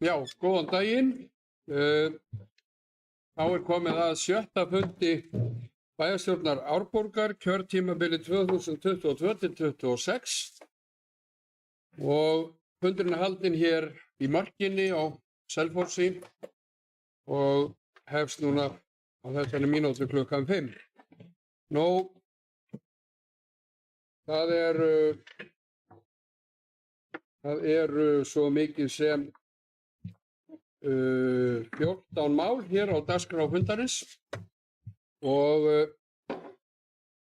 Já, góðan daginn. Þá komið að 7. fundi bæjarstjórnar Árborgar, kjörtímabili 2022-26 og fundurinn haldinn hér í Markinni á Selfossi og hefst núna á þessari mínútu klukkan 5. Nú, það eru svo mikið sem 14 mál hér á dagskrá fundarins og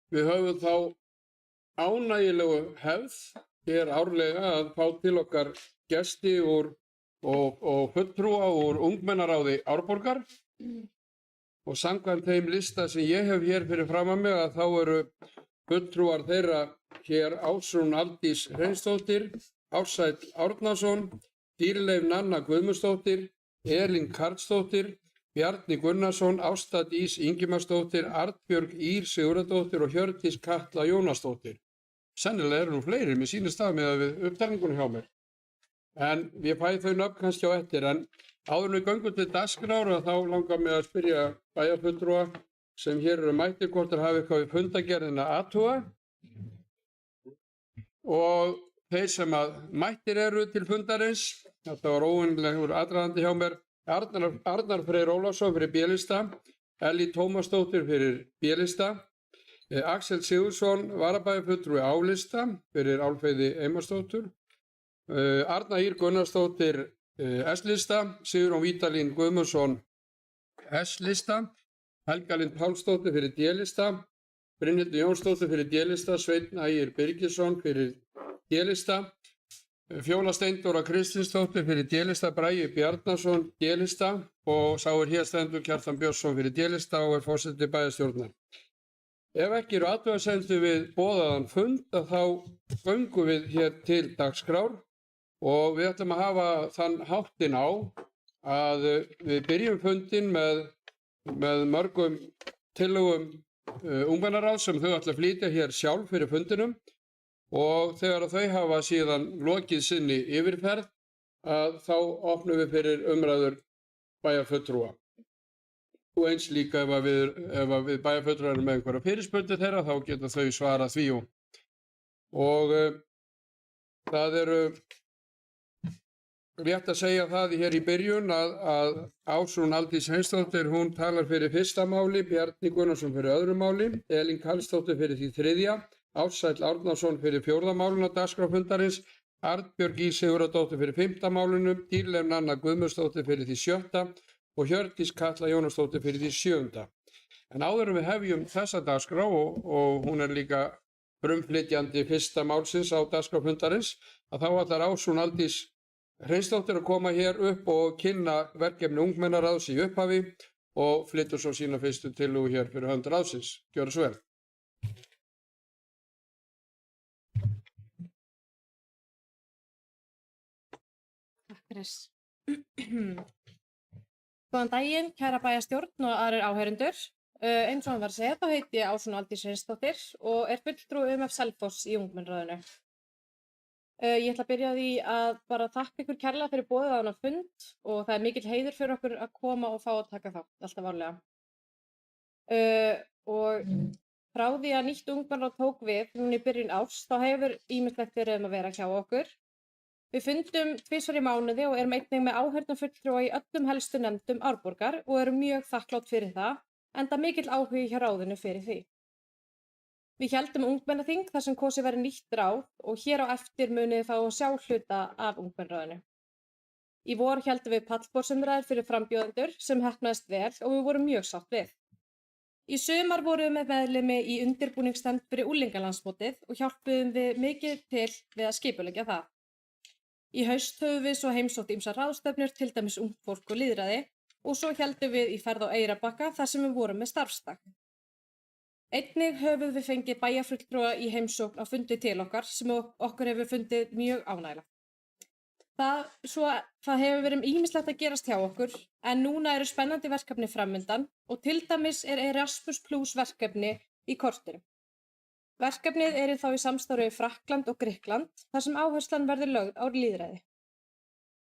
við höfum þá ánægjulegu hefð hér árlega að fá til okkar gesti og fulltrúa úr ungmennaráði Árborgar og samkvæmt þeim lista sem ég hef hér fyrir framan mig að þá eru fulltrúar þeirra hér Ásrún Aldís Hreinsdóttir, Ársæll Árnason, Dýrleif Nanna Guðmundsdóttir, Elín Karlsdóttir, Bjarni Gunnarsson, Ásta Dís Ingimarsdóttir, Arnbjörg Ýr Sigurðardóttir og Hjördís Katla Jónasdóttir. Sennilega eru nú fleiri, mér sýnist það með við upptalningunni hjá mér. En ég fæ þau nöfn kannski á eftir, en áður en við göngum til dagskrár og þá langar mig að spyrja bæjarfulltrúa sem hér eru mættir hvort þeir hafi eitthvað við fundagerðina að athuga. Og þeir sem að mættir eru til fundarins, þetta var óvenjulegur aðdragandi hjá mér, Arnar Freyr Ólafsson fyrir B-lista, Ellý Tómasdóttir fyrir B-lista, Axel Sigurðsson, varabæjarfulltrúi A-lista fyrir Álfheiði Einarsdóttur, Arna Ýr Gunnarsdóttir S-lista, Sigurjón Vídalín Guðmundsson S-lista, Helga Lind Pálsdóttir fyrir D-lista, Brynhildur Jónsdóttir fyrir D-lista, Sveinn Ægir Birgisson fyrir D-lista, Fjóla Steindóra Kristinsdóttir fyrir D-lista, Bragi Bjarnason D-lista og sá hér stendur Kjartan Björnsson fyrir D-lista og forseti bæjarstjórnar. Ef ekki eru athugasemdir við boðaðan fund þá göngum við hér til dagskrár og við ætlum að hafa þann háttinn á að við byrjum fundinn með mörgum tillögum ungmennaráðs sem þau ætla að flytja hér sjálf fyrir fundinum og þegar þau hafa síðan lokið sinni yfirferð þá opnum við fyrir umræður bæjarfulltrúa. Og eins líka ef við bæjarfulltrúar erum með einhverja fyrirspurnir þeirra þá geta þau svarað því og það eru rétt að segja það hér í byrjun að Ásrún Aldís Hreinsdóttir hún talar fyrir fyrsta máli, Bjarni Gunnarsson fyrir öðru máli, Elín Karlsdóttir fyrir því þriðja, Ársæll Árnason fyrir fjórða málinu á dagskrá fundarins, Arnbjörg Ýr Sigurðardóttir fyrir 5. málinu, Dýrleif Nanna Guðmundsdóttir fyrir því 7. og Hjördís Katla Jónasdóttir fyrir því 7. En áður en við hefjum þessa dagskrá og hún líka frumflytjandi fyrsta málsins á dagskrá fundarins að þá ætlar Ásrún Aldís Hreinsdóttir að koma hér upp og kynna verkefni ungmennaráðs í upphafi og flyttur svo sína fyrstu tillögu hér fyrir hönd ráðsins. Gjörðu svo vel. Takk fyrir. Góðan daginn, kæra bæjarstjórn og aðrir áheyrendur. Eins og hann var að segja, þá heiti ég Ásrún Aldís Hreinsdóttir og fulltrúi UMF Selfoss í ungmennaráðinu. Ég ætla að byrja á því að bara þakka ykkur kærlega fyrir boðið á þennan fund og það mikill heiður fyrir okkur að koma og fá að taka þátt, alltaf varlega. Og frá því að nýtt ungmennaráð tók við núna í byrjun árs, þá hefur ýmislegt verið að vera hjá okkur. Við fundum tvisvar í mánuði og erum einnig með áheyrnarfulltrúa í öllum helstu nefndum Árborgar og erum mjög þakklát fyrir það, enda mikill áhugi hjá ráðinu fyrir því. Við héldum ungmennaþing þar sem kosið verið nýtt ráð og hér á eftir munið fá að sjá hluta af ungmennaráðinu. Í vor héldum við pallborðsumræður fyrir frambjóðendur sem heppnaðist vel og við vorum mjög sátt við. Í sumar vorum við með meðlimi í undirbúningsnefnd fyrir unglingalandsmótið og hjálpuðum við mikið til við að skipuleggja það. Í haust höfum við svo heimsótt ýmsar ráðstefnur, til dæmis ungt fólk og lýðræði, og svo héldum við í ferð á Eyrarbakka þar sem við vorum með starfsdag. Einnig höfum við fengið bæjarfulltrúa í heimsókn á fundi til okkar sem okkur hefur fundið mjög ánægjulegt. Það hefur verið ýmislegt að gerast hjá okkur, en núna eru spennandi verkefni framundan og til dæmis Erasmus Plus verkefni í kortinu. Verkefnið þá í samstarfi við Frakkland og Grikkland þar sem áherslan verður lögð á lýðræði.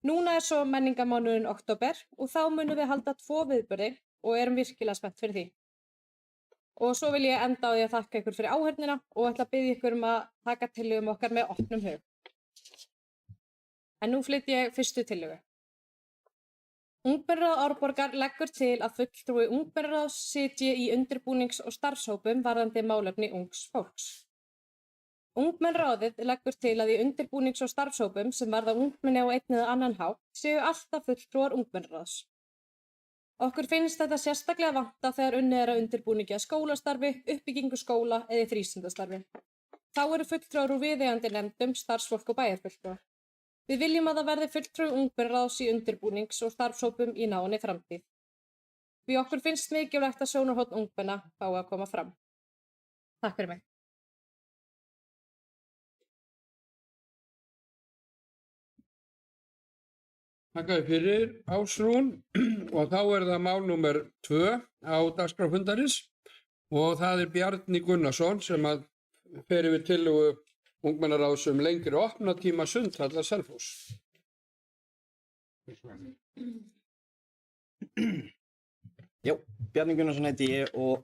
Núna er svo menningarmánuðurinn október og þá munum við halda 2 viðburði og erum virkilega spennt fyrir því. Og svo vil ég enda á því að þakka ykkur fyrir áheyrnina og ætla að biðja ykkur að taka tillögum okkar með opnum hug. En nú flyt ég fyrstu tillögu. Ungmennaráð Árborgar leggur til að fulltrúi ungmennaráðs sitji í undirbúnings- og starfshópum varðandi málefni ungs fólks. Ungmennaráðið leggur til að í undirbúnings- og starfshópum sem varða ungmenni á einn eða annan hátt séu alltaf fulltrúar ungmennaráðs. Okkur finnst þetta sérstaklega vanta þegar unnið er að undirbúningi að skólastarfi, uppbyggingu skóla eða frístundastarfi. Þá eru fulltrúar úr viðeigandi nefndum, starfsfólk og bæjarfulltrúar. Við viljum að það verði fulltrúi ungmennaráðs í undirbúnings- og starfshópum í náinni framtíð. Því okkur finnst mikilvægt að sjónarhorn ungmenna fái að koma fram. Takk fyrir mig. Þakka þér fyrir, Ásrún, og þá er það mál númer 2 á dagskrá fundarins og það er Bjarni Gunnarsson sem að fer yfir tillögu ungmennaráðs lengri opnatíma Sundhallar Selfoss. Já, Bjarni Gunnarsson heiti ég og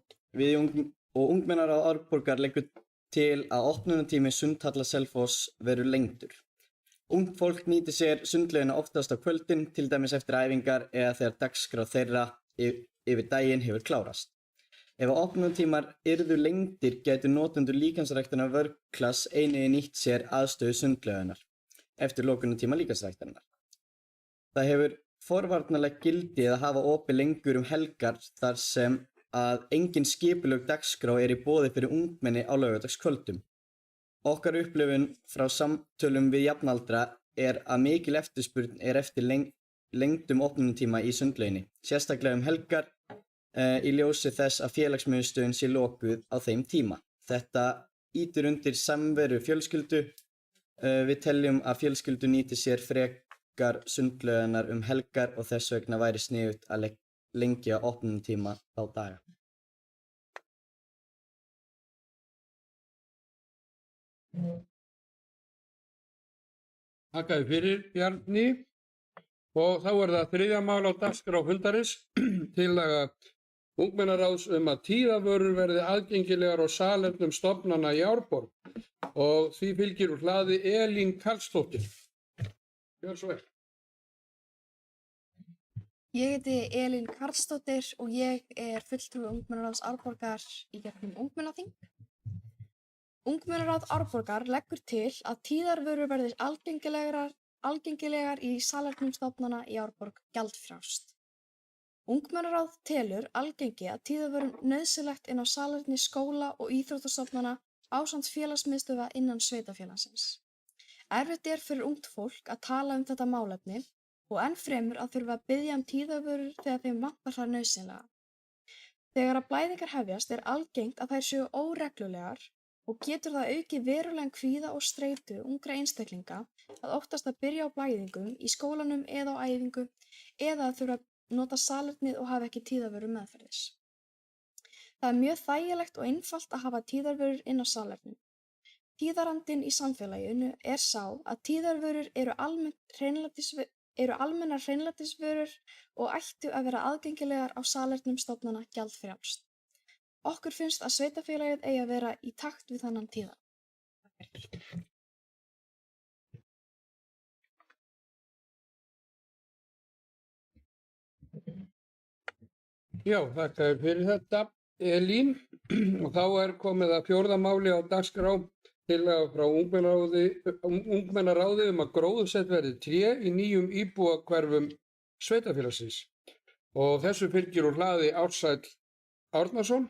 ungmennaráð Árborgar leggur til að opnunartími Sundhallar Selfoss verður lengdur. Ungt fólk nýtir sér sundlaugina oftast á kvöldin, til dæmis eftir æfingar eða þegar dagskrá þeirra yfir daginn hefur klárast. Ef opnunartímar yrðu lengdir gætu notendur líkamsræktarinnar vörklass einnig nýtt sér aðstöðu sundlaugarinnar eftir lokunartíma líkamsræktarinnar. Það hefur forvarnarlegt gildi að hafa opið lengur helgar þar sem að engin skipulögð dagskrá er í boði fyrir ungmenni á laugardagskvöldum. Okkar upplifun frá samtölum við jafnaldra er að mikil eftirspurn er eftir lengdum opnunartíma í sundlauginni, sérstaklega helgar í ljósi þess að félagsmiðstöðin sé lokuð á þeim tíma. Þetta ýtir undir samveru fjölskyldu. Við teljum að fjölskyldu nýti sér frekar sundlaugarnar helgar og þess vegna væri sniðugt að lengja opnunartíma á daga. Þakka þér fyrir, Bjarni, og þá er það 3. mál á dagskrá fundarins, tillaga ungmennaráðs að tíðavörur verði aðgengilegar á salernum stofnana í Árborg og því fylgir úr hlaði Elín Karlsdóttir. Gjör svo vel. Ég heiti Elín Karlsdóttir og ég er fulltrúi ungmennaráðs Árborgar í gegnum ungmennaþing. Ungmennaráð Árborgar leggur til að tíðavörur verði algengilegar í salernum stofnana í Árborg gjaldfrjálst. Ungmennaráð telur algengi að tíðavörum nauðsynlegt inn á salerni skóla og íþróttastofnana ásamt félagsmiðstöðva innan sveitarfélagsins. Erfitt er fyrir ungt fólk að tala þetta málefni og enn fremur að þurfa að biðja tíðavörur þegar þeim vantar það nauðsynlega. Þegar að blæðingar hefjast er algengt að þær séu óreglulegar og getur það aukið verulegan kvíða og streitu ungra einstaklinga að óttast að byrja á blæðingum í skólanum eða á æfingu eða að þurfa að nota salernið og hafa ekki tíðavörur meðferðis. Það er mjög þægilegt og einfalt að hafa tíðavörur inn á salernum. Tíðarandinn í samfélaginu er sá að tíðavörur eru almennar hreinlætisvörur og ættu að vera aðgengilegar á salernum stofnana gjaldfrjálst. Okkur finnst að sveitarfélagið eigi að vera í takt við þennan tíðarand. Já, þakka þér fyrir þetta, Elín. Og þá er komið að 4. máli á dagskrá, tillaga frá ungmennaráði að gróðursett verði tré í nýjum íbúðahverfum sveitarfélagsins. Og þessu fylgir úr hlaði Ársæll Árnason.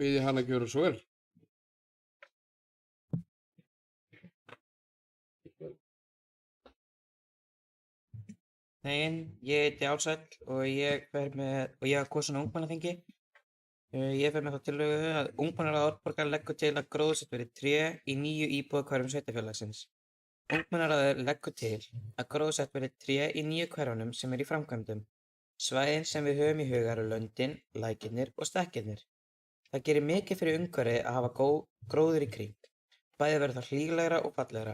Biðji hann að gjöra svo vel. Ég heiti Ársæll og ég var kosinn á ungmennaþingi. Ég fer með þá tillögu að ungmennaráð Árborgar leggur til að gróðursett verði tré í nýju íbúðahverfum sveitarfélagsins. Ungmennaráð leggur til að gróðursett verði tré í nýju hverfunum sem í framkvæmdum. Svæðin sem við höfum í huga eru löndin, lækirnir og stekkirnir. Það gerir mikið fyrir umhverfið að hafa gróður í kring. Bæði verður það hlýlegra og fallegra.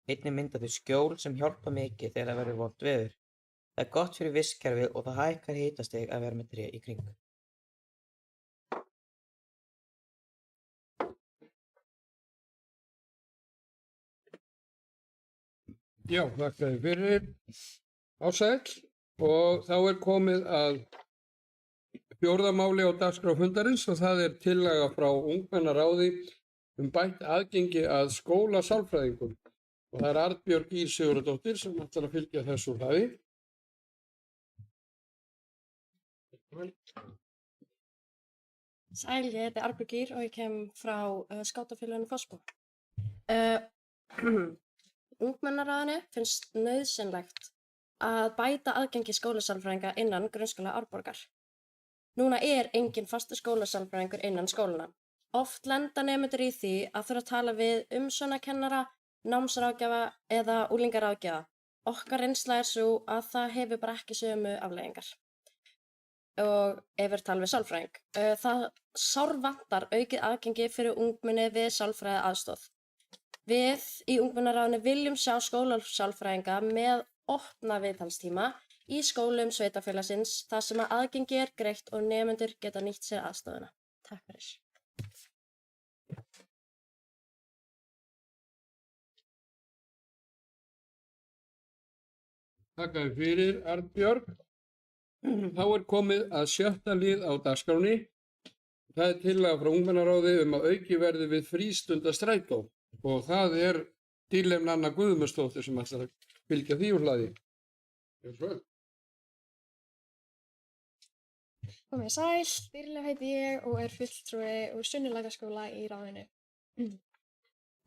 Einnig mynda þau skjól sem hjálpa mikið þegar það verður vont veður. Það er gott fyrir vistkerfið og það hækkar hitastig að vera með tré í kring. Já, þakka þér fyrir Ársæll og þá er komið að fjórða máli á dagskrá fundarins og það er tillaga frá ungmennaráði bætt aðgengi að skólasálfræðingum og það er Arnbjörg Ýr Sigurðardóttir sem ætlar að fylgja þessu úr hlaði. Sæl, ég heiti Arnbjörg Ýr og ég kem frá skátafélaginu Fossbó. Ungmennaráðinu finnst nauðsynlegt að bæta aðgengi skólasálfræðinga innan grunnskóla Árborgar. Núna er engin fastur skólasálfræðingur innan skólana. Oft lenda nemendur í því að þurfa að tala við umsjónarkennara, námsráðgjafa eða unglingaráðgjafa. Okkar reynsla er svo að það hefur bara ekki sömu afleiðingar. Og ef við tala við sálfræðing. Það sárvantar aukið aðgengi fyrir ungmenni við sálfræði aðstoð. Við í ungmennaráðinu viljum sjá skólasálfræðinga með opna viðtalstíma í skólum sveitarfélagsins þar sem að aðgengi er greitt og nemendur geta nýtt sér aðstofuna. Takk fyrir. Þakka þér fyrir Arnbjörg. Þá er komið að 7. lið á dagskránni. Það er tillaga frá ungmennaráði að auki verði við frístundastrætó og það er Dýrleif Nanna Guðmundsdóttir sem ætlar að fylgja því úr hlaði. Komið sæl, Dýrleif heiti ég og er fulltrúi úr Sunnulækjarskóla í ráðinu.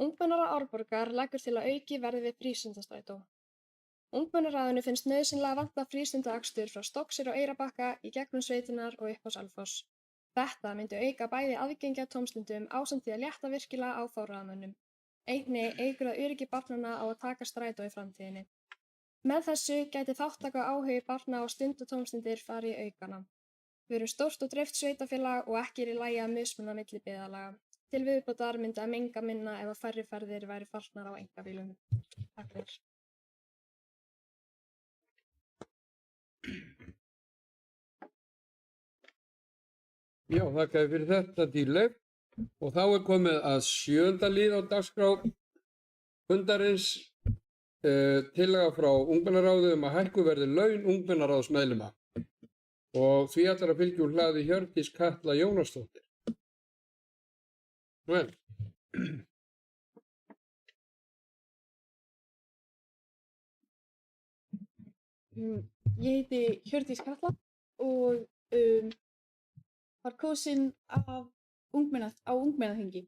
Ungmennaráð Árborgar leggur til að auki verði við frístundastrætó. Ungmennaráðinu finnst nauðsynlega að vanta frístundaakstur frá Stokkseyri og Eyrarbakka í gegnum sveitirnar og upp á Selfoss. Þetta myndi auka bæði aðgengi að tómstundum ásamt því að létta virkilega á forráðamönnum. Einnig eykur það öryggi barnanna á að taka strætó í framtíðinni. Með þessu gæti þáttaka og áhugi barna á stund og tómstundir farið í aukana. Við erum stórt og dreift sveitarfélag og ekki er í lagi að mismuna milli byggðarlaga. Til viðbótar myndi að menga minna ef að færri ferðir væri farnar á einkabílum. Takk fyrir. Já, þakka þér fyrir þetta Dýrleif og þá er komið að 7. lið á dagskrá fundarins tillaga frá ungmennaráði að hækkuð verði laun ungmennaráðsmeðlima og því ætlar að fylgja úr hlaði Hjördís Katla Jónasdóttir. Vel. Ég heiti Hjördís Katla og var kosin á ungmennaþingi.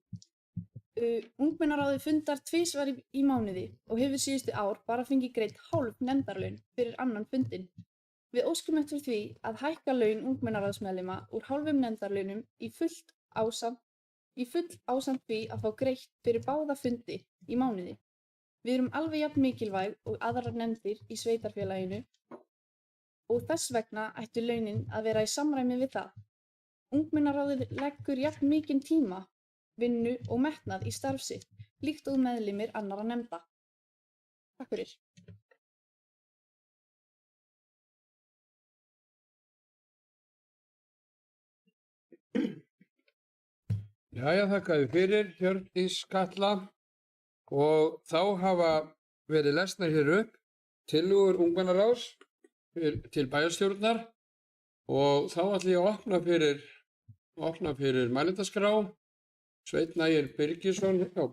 Ungmennaráðið fundar tvisvar í mánuði og hefur síðustu ár bara fengið greitt hálf nefndarlaun fyrir annan fundinn. Við óskum eftir því að hækka laun ungmennaráðsmeðlima úr hálfum nefndarlaunum í full ásamt því að fá greitt fyrir báða fundi í mánuði. Við erum alveg jafn mikilvæg og aðrar nefndir í sveitarfélaginu og þess vegna ættu launin að vera í samræmi við það. Ungmennaráðið leggur jafn mikinn tíma, vinnu og metnað í starf sitt, líkt og meðlimir annarra nefnda. Takk fyrir. Jæja, þakka þér fyrir Hjördís Katla og þá hafa verið lesnar hér upp tillögur ungmennaráðs til bæjarstjórnar og þá ætla ég að opna fyrir mælendaskrá. Sveinn Ægir Birgisson hefur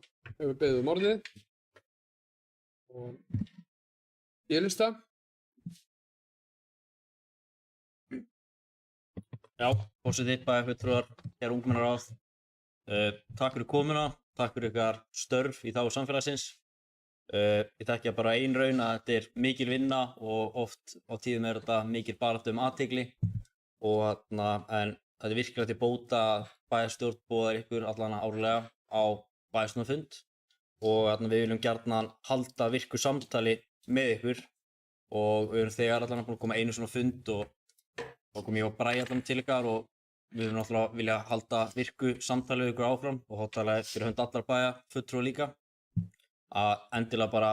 beðið orðið og B-lista. Já, forseti, bæjarfulltrúar, hér ungmennaráð. Takk fyrir komuna, takk fyrir ykkar störf í þágu samfélagsins. Ég þekkja bara ein raun að þetta er mikil vinna og oft á tíðum er þetta mikil baráttu athygli en þetta er virkilega til bóta að bæjarstjórn boðar ykkur allan árlega á bæjarstjórnarfund og við viljum gjarnan halda virku samtali með ykkur og við erum þegar allan búin að koma einu svona fund og kom ég og Bragi allan til ykkar og við erum náttúrulega vilja halda virku samtali við ykkur áfram og þá tala ég fyrir hönd allar bæjarfulltrúa líka að endilega bara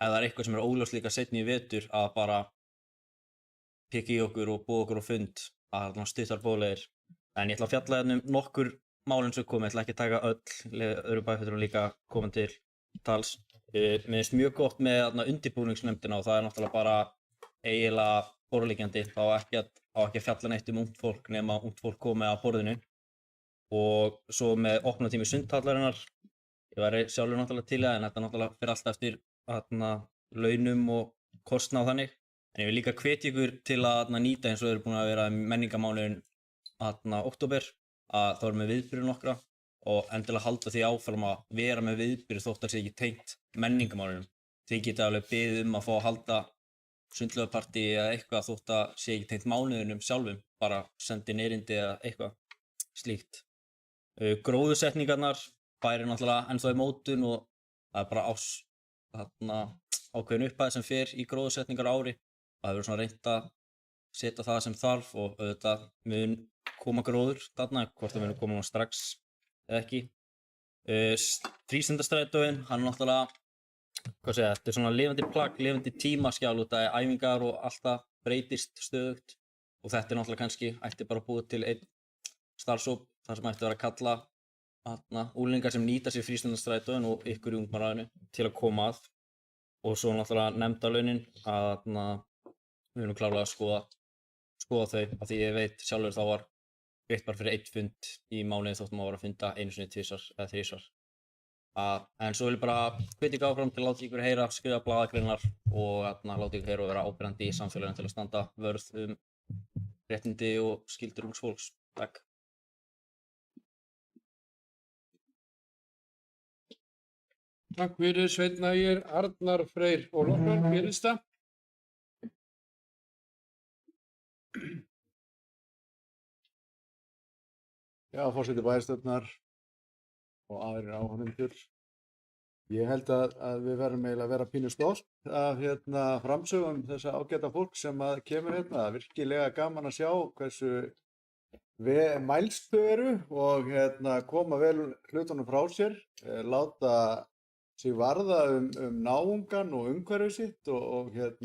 ef það er eitthvað sem er óljóst líka seinni í vetur að bara pikka í okkur og búa okkur á fund að stuttar bólegir. En ég ætla að fjalla hérna nokkur málin sem komið, ég ætla ekki að taka öll, öðru bæjarfulltrúum líka koma til tals. Mér finnst mjög gott með undirbúningsnefndina og það er náttúrulega bara eiginlega borðliggjandi, þá á ekki að fjalla neitt ungt fólk nema ungt fólk komið að borðinu. Og svo með opnunartími sundhallarinnar, ég væri sjálfur náttúrulega til það en þetta náttúrulega fyrir alltaf eftir launum og kostnað þannig. En ég vil líka hvetja ykkur til að nýta eins og eru búin að vera menningarmánuðin október, að þá erum við viðburði nokkra og endilega halda því áfram að vera með viðburði þótt að sé ekki tengt menningarmánuðinum. Þið geta alveg beðið að fá að halda sundlaugarpartí eða eitthvað þótt að sé ekki tengt mánuðinum sjálfum, bara sendi erindi eða eitthvað slíkt. Gróðursetningarnar færi náttúrulega ennþá í mótun og það er bara ákveðin upphæð sem fer í gróðursetningar á ári. Það hefur svona reynt að setja það sem þarf og auðvitað mun koma gróður þarna, hvort það mun koma nú strax eða ekki. Frístundastrætóin, hann náttúrulega, þetta er svona lifandi plagg, lifandi tímaskjal út af æfingar og alltaf breytist stöðugt og þetta er náttúrulega kannski ætti bara búið til einn starfshóp þar sem ætti að vera að kalla úlingar sem nýta sér frístundastrætóin og ykkur í ungmennaráðinu til að koma að. Og svo náttúrulega nefndarlaunin að við erum klárlega að skoða þau af því ég veit sjálfur þá var greitt bara fyrir 1 fund í mánuði þótt maður var að funda einu sinni, tvisvar eða þrisvar. En svo vil ég bara hvetja ykkur áfram til að láta ykkur heyra, skrifa blaðagreinar og láta ykkur heyra og vera áberandi í samfélaginu til að standa vörð réttindi og skyldur ungs fólks. Takk. Takk fyrir Sveinn Ægir, Arnar Freyr Ólafsson, B-lista. Já, forseti bæjarstjórnar og aðrir áhorfendur. Ég held að við verðum eiginlega að vera pínu stolt af framsögum þessa ágæta fólk sem kemur hérna. Það er virkilega gaman að sjá hversu mælst þau eru og koma vel hlutunum frá sér, láta sig varða náungan og umhverfið sitt og ef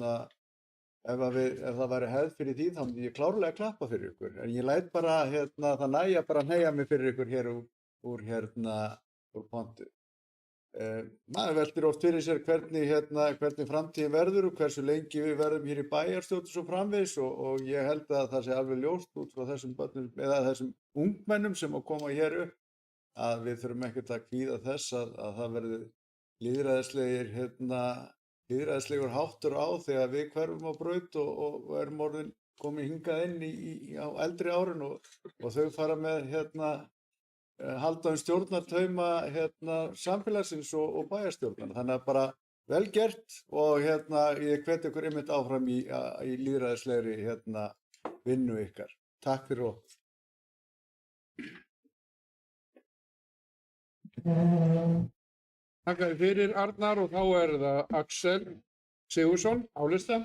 það væri hefð fyrir því þá myndi ég klárlega klappa fyrir ykkur. En ég læt bara það nægja bara að hneigja mig fyrir ykkur hér úr pontu. Maður veltir oft fyrir sér hvernig framtíðin verður og hversu lengi við verðum hér í bæjarstjórn svo framvegis og ég held að það sé alveg ljóst út frá þessum börnum eða þessum ungmennum sem að koma hér upp að við þurfum ekkert að kvíða þess að það verði lýðræðislegur háttur á þegar við hverfum á braut og erum orðin komin hingað inn á eldri árin og þau fara með halda stjórnartauma samfélagsins og bæjarstjórnar. Þannig að bara vel gert og ég hvet ykkur einmitt áfram í lýðræðislegri vinnu ykkar. Takk fyrir okkur. Takk fyrir Arnar og þá er það Axel Sigurðsson á lista.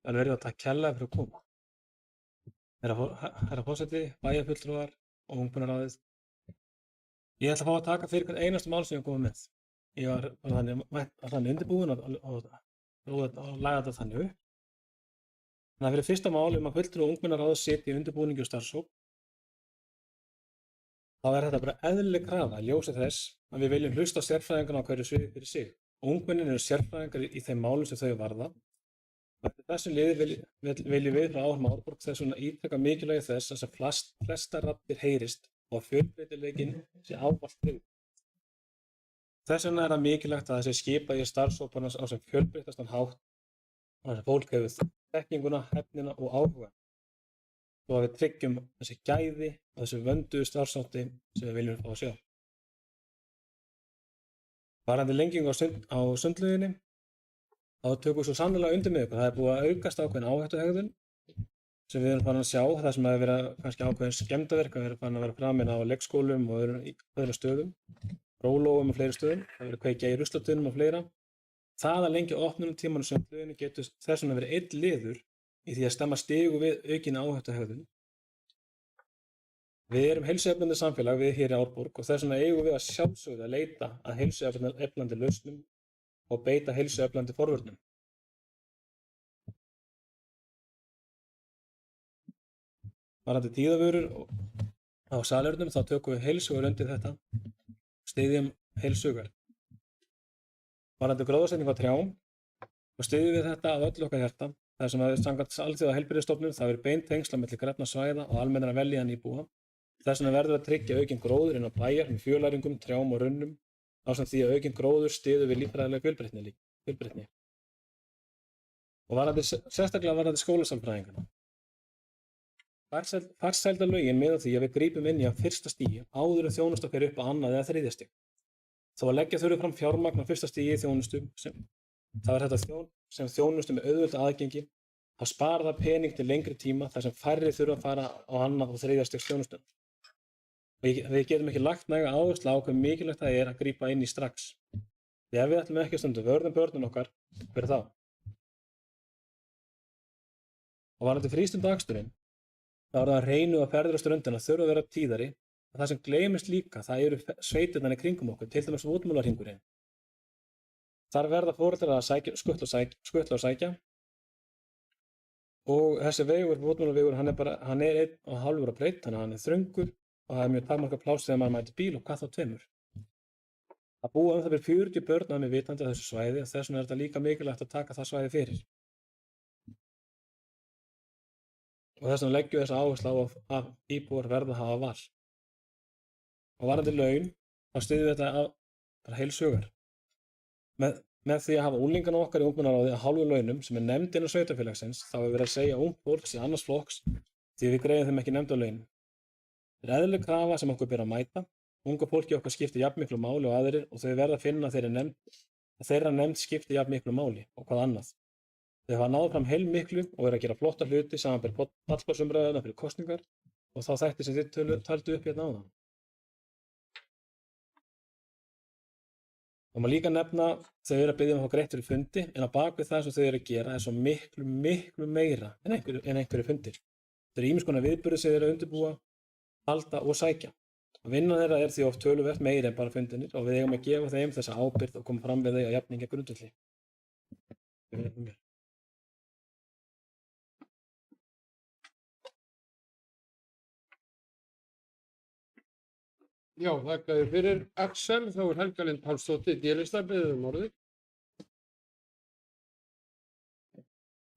Það verður að taka kærlega fyrir að koma. Herra forseti, bæjarfulltrúar og ungmennaráðið. Ég ætla að fá að taka fyrir hvern einastu mál sem ég komið með. Ég var þannig undirbúinn og laga þetta þannig upp. Þannig að fyrir fyrsta mál að fulltrúar og ungmennaráð sitji í undirbúningi og starfshóp. Þá er þetta bara eðlileg krafa í ljósi þess að við viljum hlusta á sérfræðingana á hverju sviði fyrir sig. Ungmennin eru sérfræðingar í þeim málum sem þau varða. Eftir þessum liði viljum við frá Áhrifum Árborg þess vegna ítreka mikilvægi þess að sem flestar raddir heyrist og fjölbreytileikinn sé ávallt tryggður. Þess vegna er það mikilvægt að það sé skipað í starfshópana á sem fjölbreyttastan hátt þar sem fólk hefur þekkinguna, hæfnina og áhuga. Svo að við tryggjum þessi gæði og þessi vönduðu starfshátti sem við viljum fá að sjá. Varðandi lengingu á sundlauginni, þá tökum við svo sannarlega undir með ykkur. Það er búið að aukast ákveðin áhættuhegðun sem við erum farin að sjá. Það sem hefur verið kannski ákveðin skemmdarverk að vera farin að vera framin á leikskólum og öðrum stöðum, rólóum og fleiri stöðum. Það verið kveikja í ruslatunnum og fleira. Það að lengja opnunartímanum sundlauginni getur þess vegna verið einn liður í því að stemma stigu við aukinni áhættuhegðun. Við erum heilsueflandi samfélag við hér í Árborg og þess vegna eigum við að sjálfsögðu að leita að heilsueflandi lausnum og beita heilsueflandi forvörnum. Varðandi tíðavörur á salernum þá tökum við heilsugar undir þetta, styðjum heilsugar. Varðandi gróðursetningu á trjám og styðjum við þetta af öllu okkar hjarta, þar sem að samkvæmt Alþjóða heilbrigðisstofnun það er bein tengsl á milli grænna svæða og almennra vellíðan íbúa. Þess vegna verður að tryggja aukinn gróður inn á bæjar með fjölæringum, trjám og runnum ásamt því að aukinn gróður styður við líffræðilega fjölbreytni. Og sérstaklega varðandi skólasálfræðingana. Farsældarlögin miða að því að við grípum inn í á fyrsta stigi áður en þjónusta fer upp á annað eða þriðja stig. Þó að leggja þurfi fram fjármagn á fyrsta stigi í þjónustu það er þetta sem þjónustu með auðvelda aðgengi, þá sparar það pening til lengri tíma þar sem færri þurfa að fara á annað og þriðja stigs þjónustu. Við getum ekki lagt næga áherslu á hve mikilvægt það er að grípa inn í strax. Því ef við ætlum ekki að stunda vörð börnin okkar, hver þá? Og varðandi frístundaksturinn, þá er það að hreinu að ferðir á ströndina þurfa að vera tíðari og það sem gleymist líka, það eru sveitirnar í kringum okkur, til dæmis Votmúlarhringurinn. Þar verða foreldrar að skutla og sækja og þessi vegur, Votmúlarvegur, hann er 1,5 ára breidd, þannig að hann er þröngur og það er mjög takmarkað pláss þegar maður mætir bíl og hvað þá tveimur. Það búa það fyrir 40 börn að með vitandi á þessu svæði og þess vegna er þetta líka mikilvægt að taka það svæði fyrir. Og þess vegna leggjum við þessa áherslu á að íbúar verða að hafa val. Og varðandi laun, þá styðjum við þetta bara heilsugar. Með því að hafa unglingana okkar í ungmennaráði að hálfu launum sem er nefnd innan sveitarfélagsins, þá er verið að segja ungt fólk sé annars flokks því við greiðum þeim ekki nefnd á laun. Það er eðlileg krafa sem okkur ber að mæta. Unga fólki okkar skiptir jafn miklu máli og aðrir og þau verða að finna að þeirra nefnd skiptir jafn miklu máli og hvað annað. Þau hafa náð fram heilmiklu og eru að gera flotta hluti samanber pallborðsumræðuna fyrir kosningar og þá þætti sem þið taldu upp hérna áðan. Það má líka nefna þau eru að biðja að fá greitt fyrir fundi en á bak við það sem þau eru að gera er svo miklu meira en einhverju fundir. Þau eru ýmiss konar viðburðir sem þau eru að undirbúa, halda og sækja. Og vinnan þeirra er því oft töluvert meiri en bara fundinir og við eigum að gefa þeim þessa ábyrgð og koma fram við þau á jafningi grundvelli. Já, þakka þér fyrir Axel, þá er Helga Lind Pálsdóttir D-lista beðið orðið.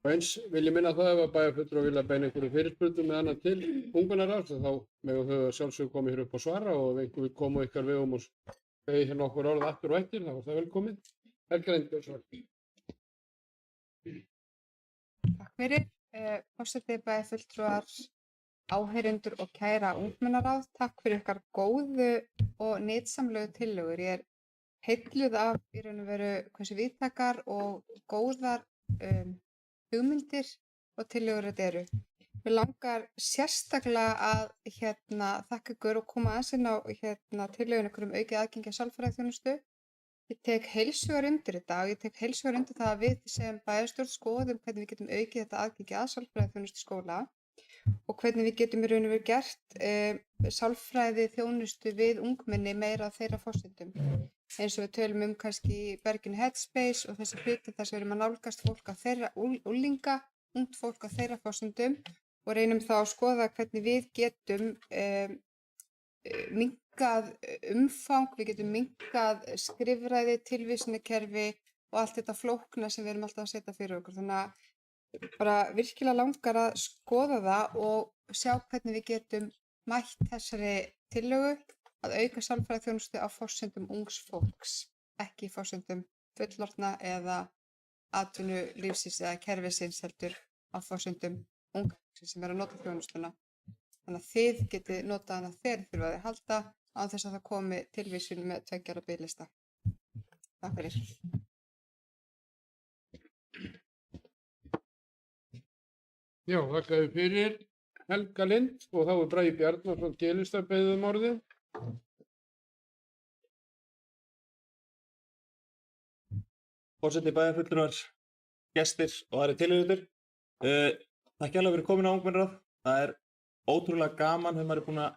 Og eins vil ég minna það ef að bæjarfulltrúar vilja beina einhverju fyrirspurnum með annað til ungmennaráðs þá megum þau sjálfsögðu koma hér upp og svara og ef einhver vil koma ykkar vegum og segja hérna okkur orð aftur og eftir þá er það velkomið. Helga Lind, gjörðu svo vel. Takk fyrir. Forseti, bæjarfulltrúar, áheyrendur og kæra ungmennaráð, takk fyrir ykkar góðu og nytsamlegu tillögur. Ég er heilluð af í raun og veru hversu víðtækar og góðar hugmyndir og tillögur þetta eru. Mér langar sérstaklega að þakka ykkur og koma aðeins inn á tillögun ykkur aukið aðgengi að sálfræðiþjónustu. Ég tek heilshugar undir þetta og ég tek heilshugar undir það að við sem bæjarstjórn skoðum hvernig við getum aukið þetta aðgengi að sálfræðiþjónustu skóla og hvernig við getum í raun og veru gert sálfræðiþjónustu við ungmenni meira á þeirra forsendum. Eins og við tölum kannski í berginu Headspace og þessi hluti þar sem við erum að nálgast fólk á þeirra unglinga, ungt fólk á þeirra forsendum og reynum þá að skoða hvernig við getum minnkað umfang, við getum minnkað skrifræði, tilvísanakerfi og allt þetta flókna sem við erum alltaf að setja fyrir okkur. Þannig að bara virkilega langar að skoða það og sjá hvernig við getum mætt þessari tillögu að auka sálfræðiþjónustu á forsendum ungs fólks, ekki forsendum fullorðna eða atvinnulífsins eða kerfisins heldur á forsendum unga fólksins sem er að nota þjónustuna. Þannig að þið getið notað hana þegar þurfa þið halda án þess að það komi tilvísun með 2 ára biðlista. Takk fyrir. Já, þakka þér fyrir Helga Lind og þá er Bragi Bjarnason D-lista beðið orðið. Forseti, bæjarfulltrúar, gestir og aðrir tilheyrendur. Takk hérlega fyrir komin á ungmennaráð. Það er ótrúlega gaman þegar maður er búinn að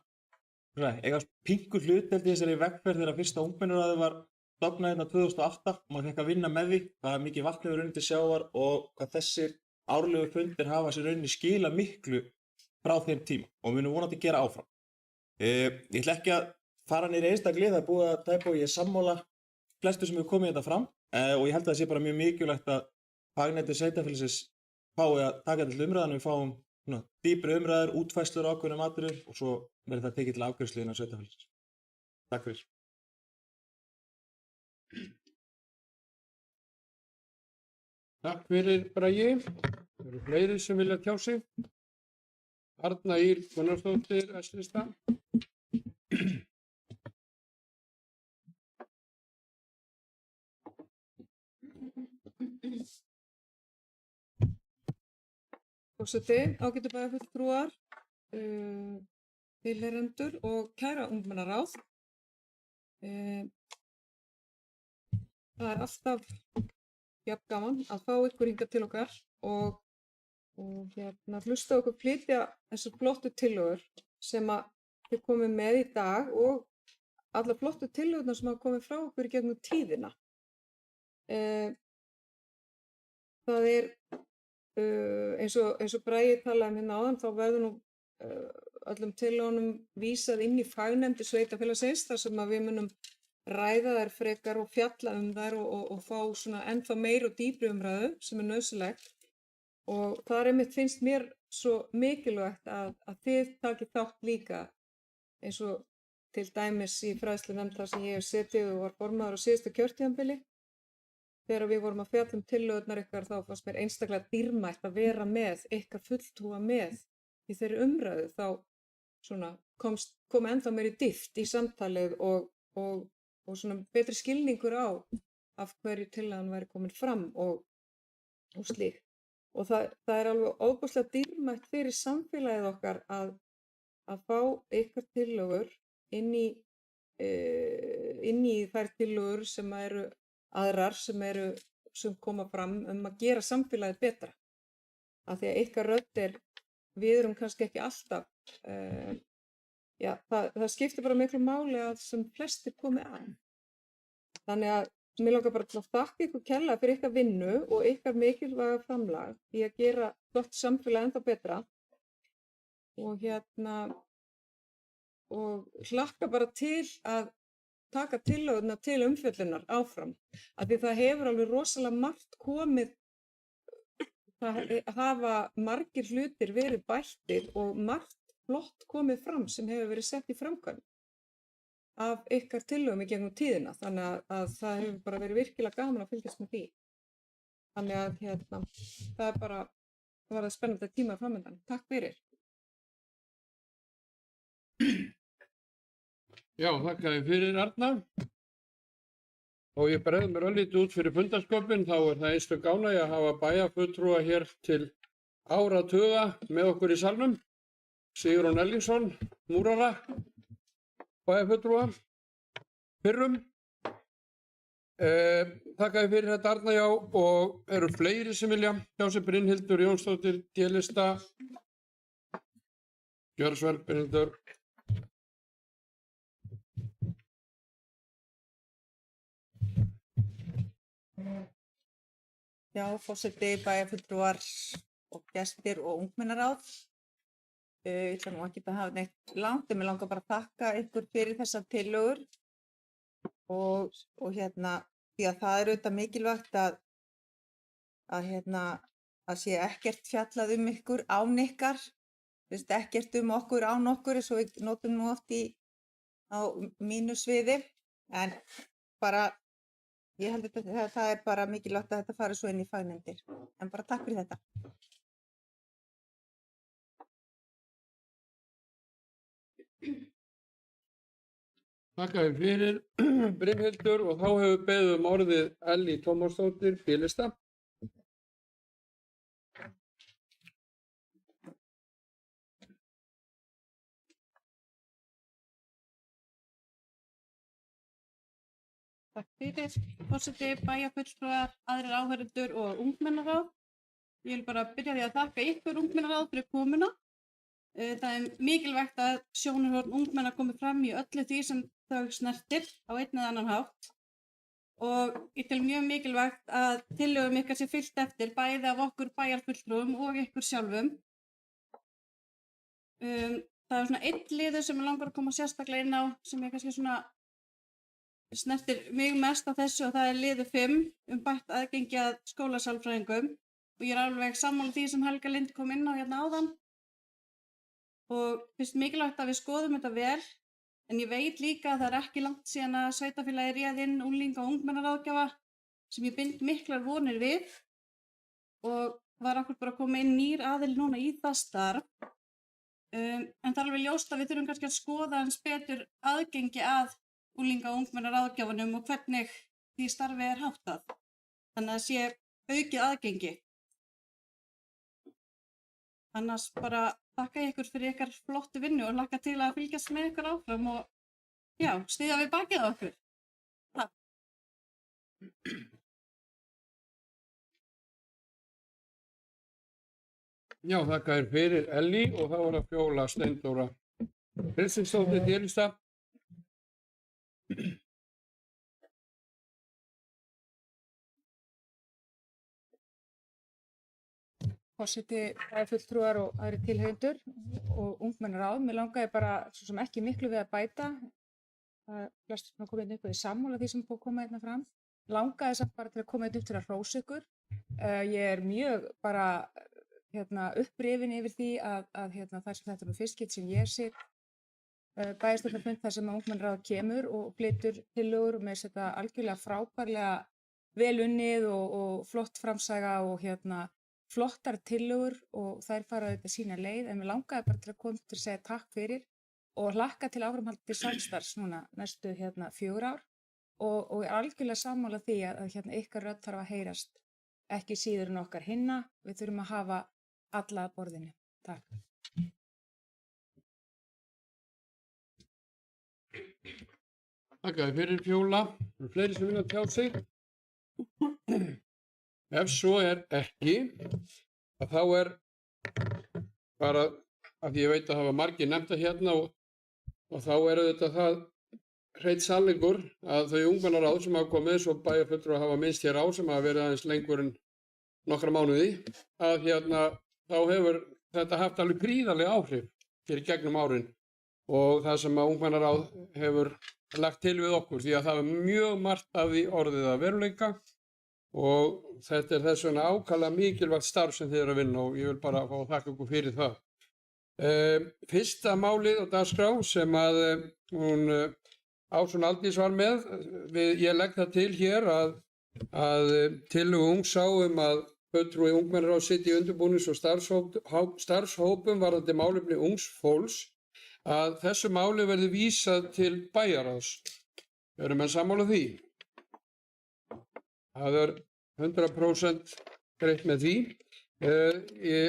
eiga pingu hlutdeild í þessari vegferð þegar fyrsta ungmennaráðið var stofnað hérna 2008 og maður fekk að vinna með því hvað mikið vatn hefur runnið til sjávar og hvað þessir árlegu fundir hafa sér rauninni skila miklu frá þeim tíma og við munum vonandi gera áfram. Ég ætla ekki að fara niður í einstaklega, það er búið að tæpa og ég er sammála flestu sem hefur komið þetta fram og ég held að það sé bara mjög mikilvægt að fagnefndir sveitarfélagsins fái að taka þetta til umræðan og við fáum dýpri umræður, útfærslur á ákveðnum atriðum og svo verður það tekið til afgreiðslu innan sveitarfélagsins. Takk fyrir. Takk fyrir, Bragi. Það eru fleiri sem vilja tjá sig. Arna Ýr Gunnarsdóttir, S-lista. Forseti, ágætu bæjarfulltrúar, tilheyrendur og kæra ungmennaráð. Það er alltaf jafn gaman að fá ykkur hingað til okkar og hlusta okkur flytja þessar flottu tillögur sem að þið komið með í dag og allar flottu tillögurnar sem hafa komið frá okkur í gegnum tíðina. Það er eins og Bragi talaði hérna áðan, þá verður nú öllum tillögunum vísað inn í fagnefndir sveitarfélagsins þar sem að við munum ræða þær frekar og fjalla þær og fá svona ennþá meiri og dýpri umræðu sem er nauðsynlegt. Og þar einmitt finnst mér svo mikilvægt að þið takið þátt líka eins og til dæmis í fræðslunefnd þar sem ég hef setið og var formaður á síðasta kjörtímabili. Þegar við vorum að fjalla um tillögurnar ykkar þá fannst mér einstaklega dýrmætt að vera með ykkar fulltrúa með í þeirri umræðu. Þá svona kom ennþá meiri dýpt í samtalið og svona betri skilningur á af hverju tillagan væri komin fram og slíkt. Og það er alveg ofboðslega dýrmætt fyrir samfélagið okkar að fá ykkar tillögur inn í þær tillögur sem eru aðrar sem koma fram að gera samfélagið betra. Af því að ykkar rödd við erum kannski ekki alltaf, það skiptir bara miklu máli að sem flestir komi að. Þannig að mér langar bara til að þakka ykkur kærlega fyrir ykkar vinnu og ykkar mikilvæga framlag í að gera gott samfélag ennþá betra. Og og hlakka bara til að taka tillögurnar til umfjöllunar áfram. Af því það hefur alveg rosalega margt komið, það hafa margir hlutir verið bættir og margt flott komið fram sem hefur verið sett í framkvæmd af ykkar tillögum í gegnum tíðina. Þannig að það hefur bara verið virkilega gaman að fylgjast með því. Þannig að það var það spennandi tíma framöndan. Takk fyrir. Já, þakka þér fyrir, Arna. Og ég bregði mér örlítið út fyrir fundarsköpun, þá er það einstök ánægja að hafa bæjarfulltrúa hér til áratuga með okkur í salnum. Sigurjón Erlingsson, múrara, bæjarfulltrúa, fyrrum. Þakka þér fyrir þetta, Arna, já, og eru fleiri sem vilja hjá sig. Brynhildur Jónsdóttir, D-lista. Gjörðu svo vel, Brynhildur. Já, forseti, bæjarfulltrúar og gestir og ungmennaráð. Ég ætla nú ekki að hafa neitt langt, en mér langar bara að þakka ykkur fyrir þessar tillögur og því að það er auðvitað mikilvægt að sé ekkert fjallað ykkur án ykkar, ekkert okkur án okkur, eins og við notum nú oft á mínu sviði, en bara ég held að það er bara mikilvægt að þetta fari svo inn í fagnefndir. En bara takk fyrir þetta. Þakka þér fyrir, Brynhildur, og þá hefur beðið orðið Ellý Tómasdóttir, B-lista. Takk fyrir, forseti, bæjarfulltrúar, aðrir áheyrendur og ungmennaráð. Ég vil bara byrja því að þakka ykkur ungmennaráð fyrir komuna. Það er mikilvægt að sjónarhorn ungmenna komi fram í öllu því sem þau snertir á einn eða annan hátt og ég tel mjög mikilvægt að tillögum ykkar sé fylgt eftir bæði af okkur bæjarfulltrúum og ykkur sjálfum. Það er svona einn liður sem ég langar að koma sérstaklega inn á sem ég kannski svona snertir mig mest á þessu og það er liður 5 bætt aðgengi að skólasálfræðingum og ég er alveg sammála því sem Helga Lind kom inn á hérna áðan og finnst mikilvægt að við skoðum þetta vel en ég veit líka að það er ekki langt síðan að sveitarfélagi réð inn unglinga- og ungmennaráðgjafa sem ég bind miklar vonir við og var akkur bara að koma inn nýr aðili núna í það starf. En það er alveg ljóst að við þurfum kannski að skoða eins betur aðgengi að unglinga- og ungmennaráðgjafanum og hvernig því starfi er háttað. Þannig að sé aukið aðgengi. Annars bara þakka ég ykkur fyrir ykkar flottu vinnu og hlakka til að fylgjast með ykkur áfram og já, styðja við bakið á okkur. Takk. Já, þakka þér fyrir Ellý og þá var að Fjóla Steindóra Kristinsdóttir Bélista. Forseti, fulltrúar og aðrir tilheyrendur og ungmennaráð. Mér langaði bara svo sem ekki miklu við að bæta. Það er flest sem komið upp og ég sammála því sem búið að koma hérna fram. Langaði samt bara til að koma upp til að hrósa ykkur. Ég er mjög bara upprifin yfir því að þar sem þetta fyrst skipt sem ég sér bæjarstjórnarfund þar sem ungmennaráð kemur og flytur tillögur og með þetta algjörlega frábærlega vel unnið og flott framsaga og flottar tillögur og þær fara auðvitað sína leið en mér langaði bara til að koma til að segja takk fyrir og hlakka til áframhaldandi samstarfs núna næstu 4 ár og er algjörlega sammála því að ykkar rödd þarf að heyrast ekki síður en okkar hinna. Við þurfum að hafa alla að borðinu. Takk. Takk fyrir Fjóla. Það eru fleiri sem vilja tjá sig. Ef svo er ekki, að þá er bara, af því ég veit að það var margir nefnda hérna og þá er auðvitað það hreinn sannleikur að þau ungmennaráð sem hafa komið svo bæjarfulltrúar hafa minnst hér á sem hafa verið aðeins lengur en nokkra mánuði, að þá hefur þetta haft alveg gríðarleg áhrif fyrir gegnum árin og það sem að ungmennaráð hefur lagt til við okkur því að það er mjög margt af því orðið að veruleika og þetta er þess vegna ákaflega mikilvægt starf sem þið eru að vinna og ég vil bara fá að þakka ykkur fyrir það. Fyrsta málið á dagskrá sem að hún Ásrún Aldís var með, ég legg það til hér að tillögu Ungsá að fulltrúi ungmennaráð sitji í undirbúnings- og starfshópum varðandi málefni ungs fólks að þessu máli verði vísað til bæjarráðs. Eru menn sammála því? Það er 100% greitt með því.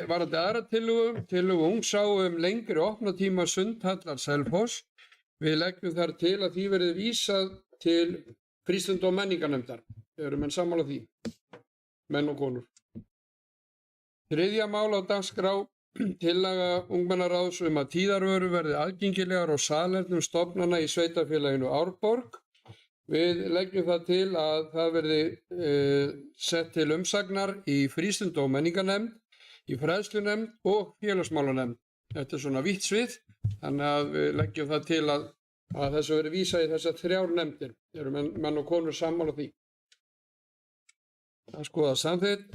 Varðandi aðra tillögu Ungsá lengri opnatíma Sundhallar Selfoss. Við leggjum þar til að því verði vísað til frístunda- og menningarnefndar. Eru menn sammála því? Menn og konur. Þriðja mál á dagskrá tillaga ungmennaráðs að tíðarvörur verði aðgengilegar á salernum stofnana í sveitarfélaginu Árborg. Við leggjum það til að það verði sett til umsagnar í frístunda- og menningarnefnd, í fræðslunefnd og félagsmálanefnd. Þetta er svona vítt svið, þannig að við leggjum það til að þessu verði vísað í þessar 3 nefndir. Eru menn og konur sammála því? Það skoða samþykkt.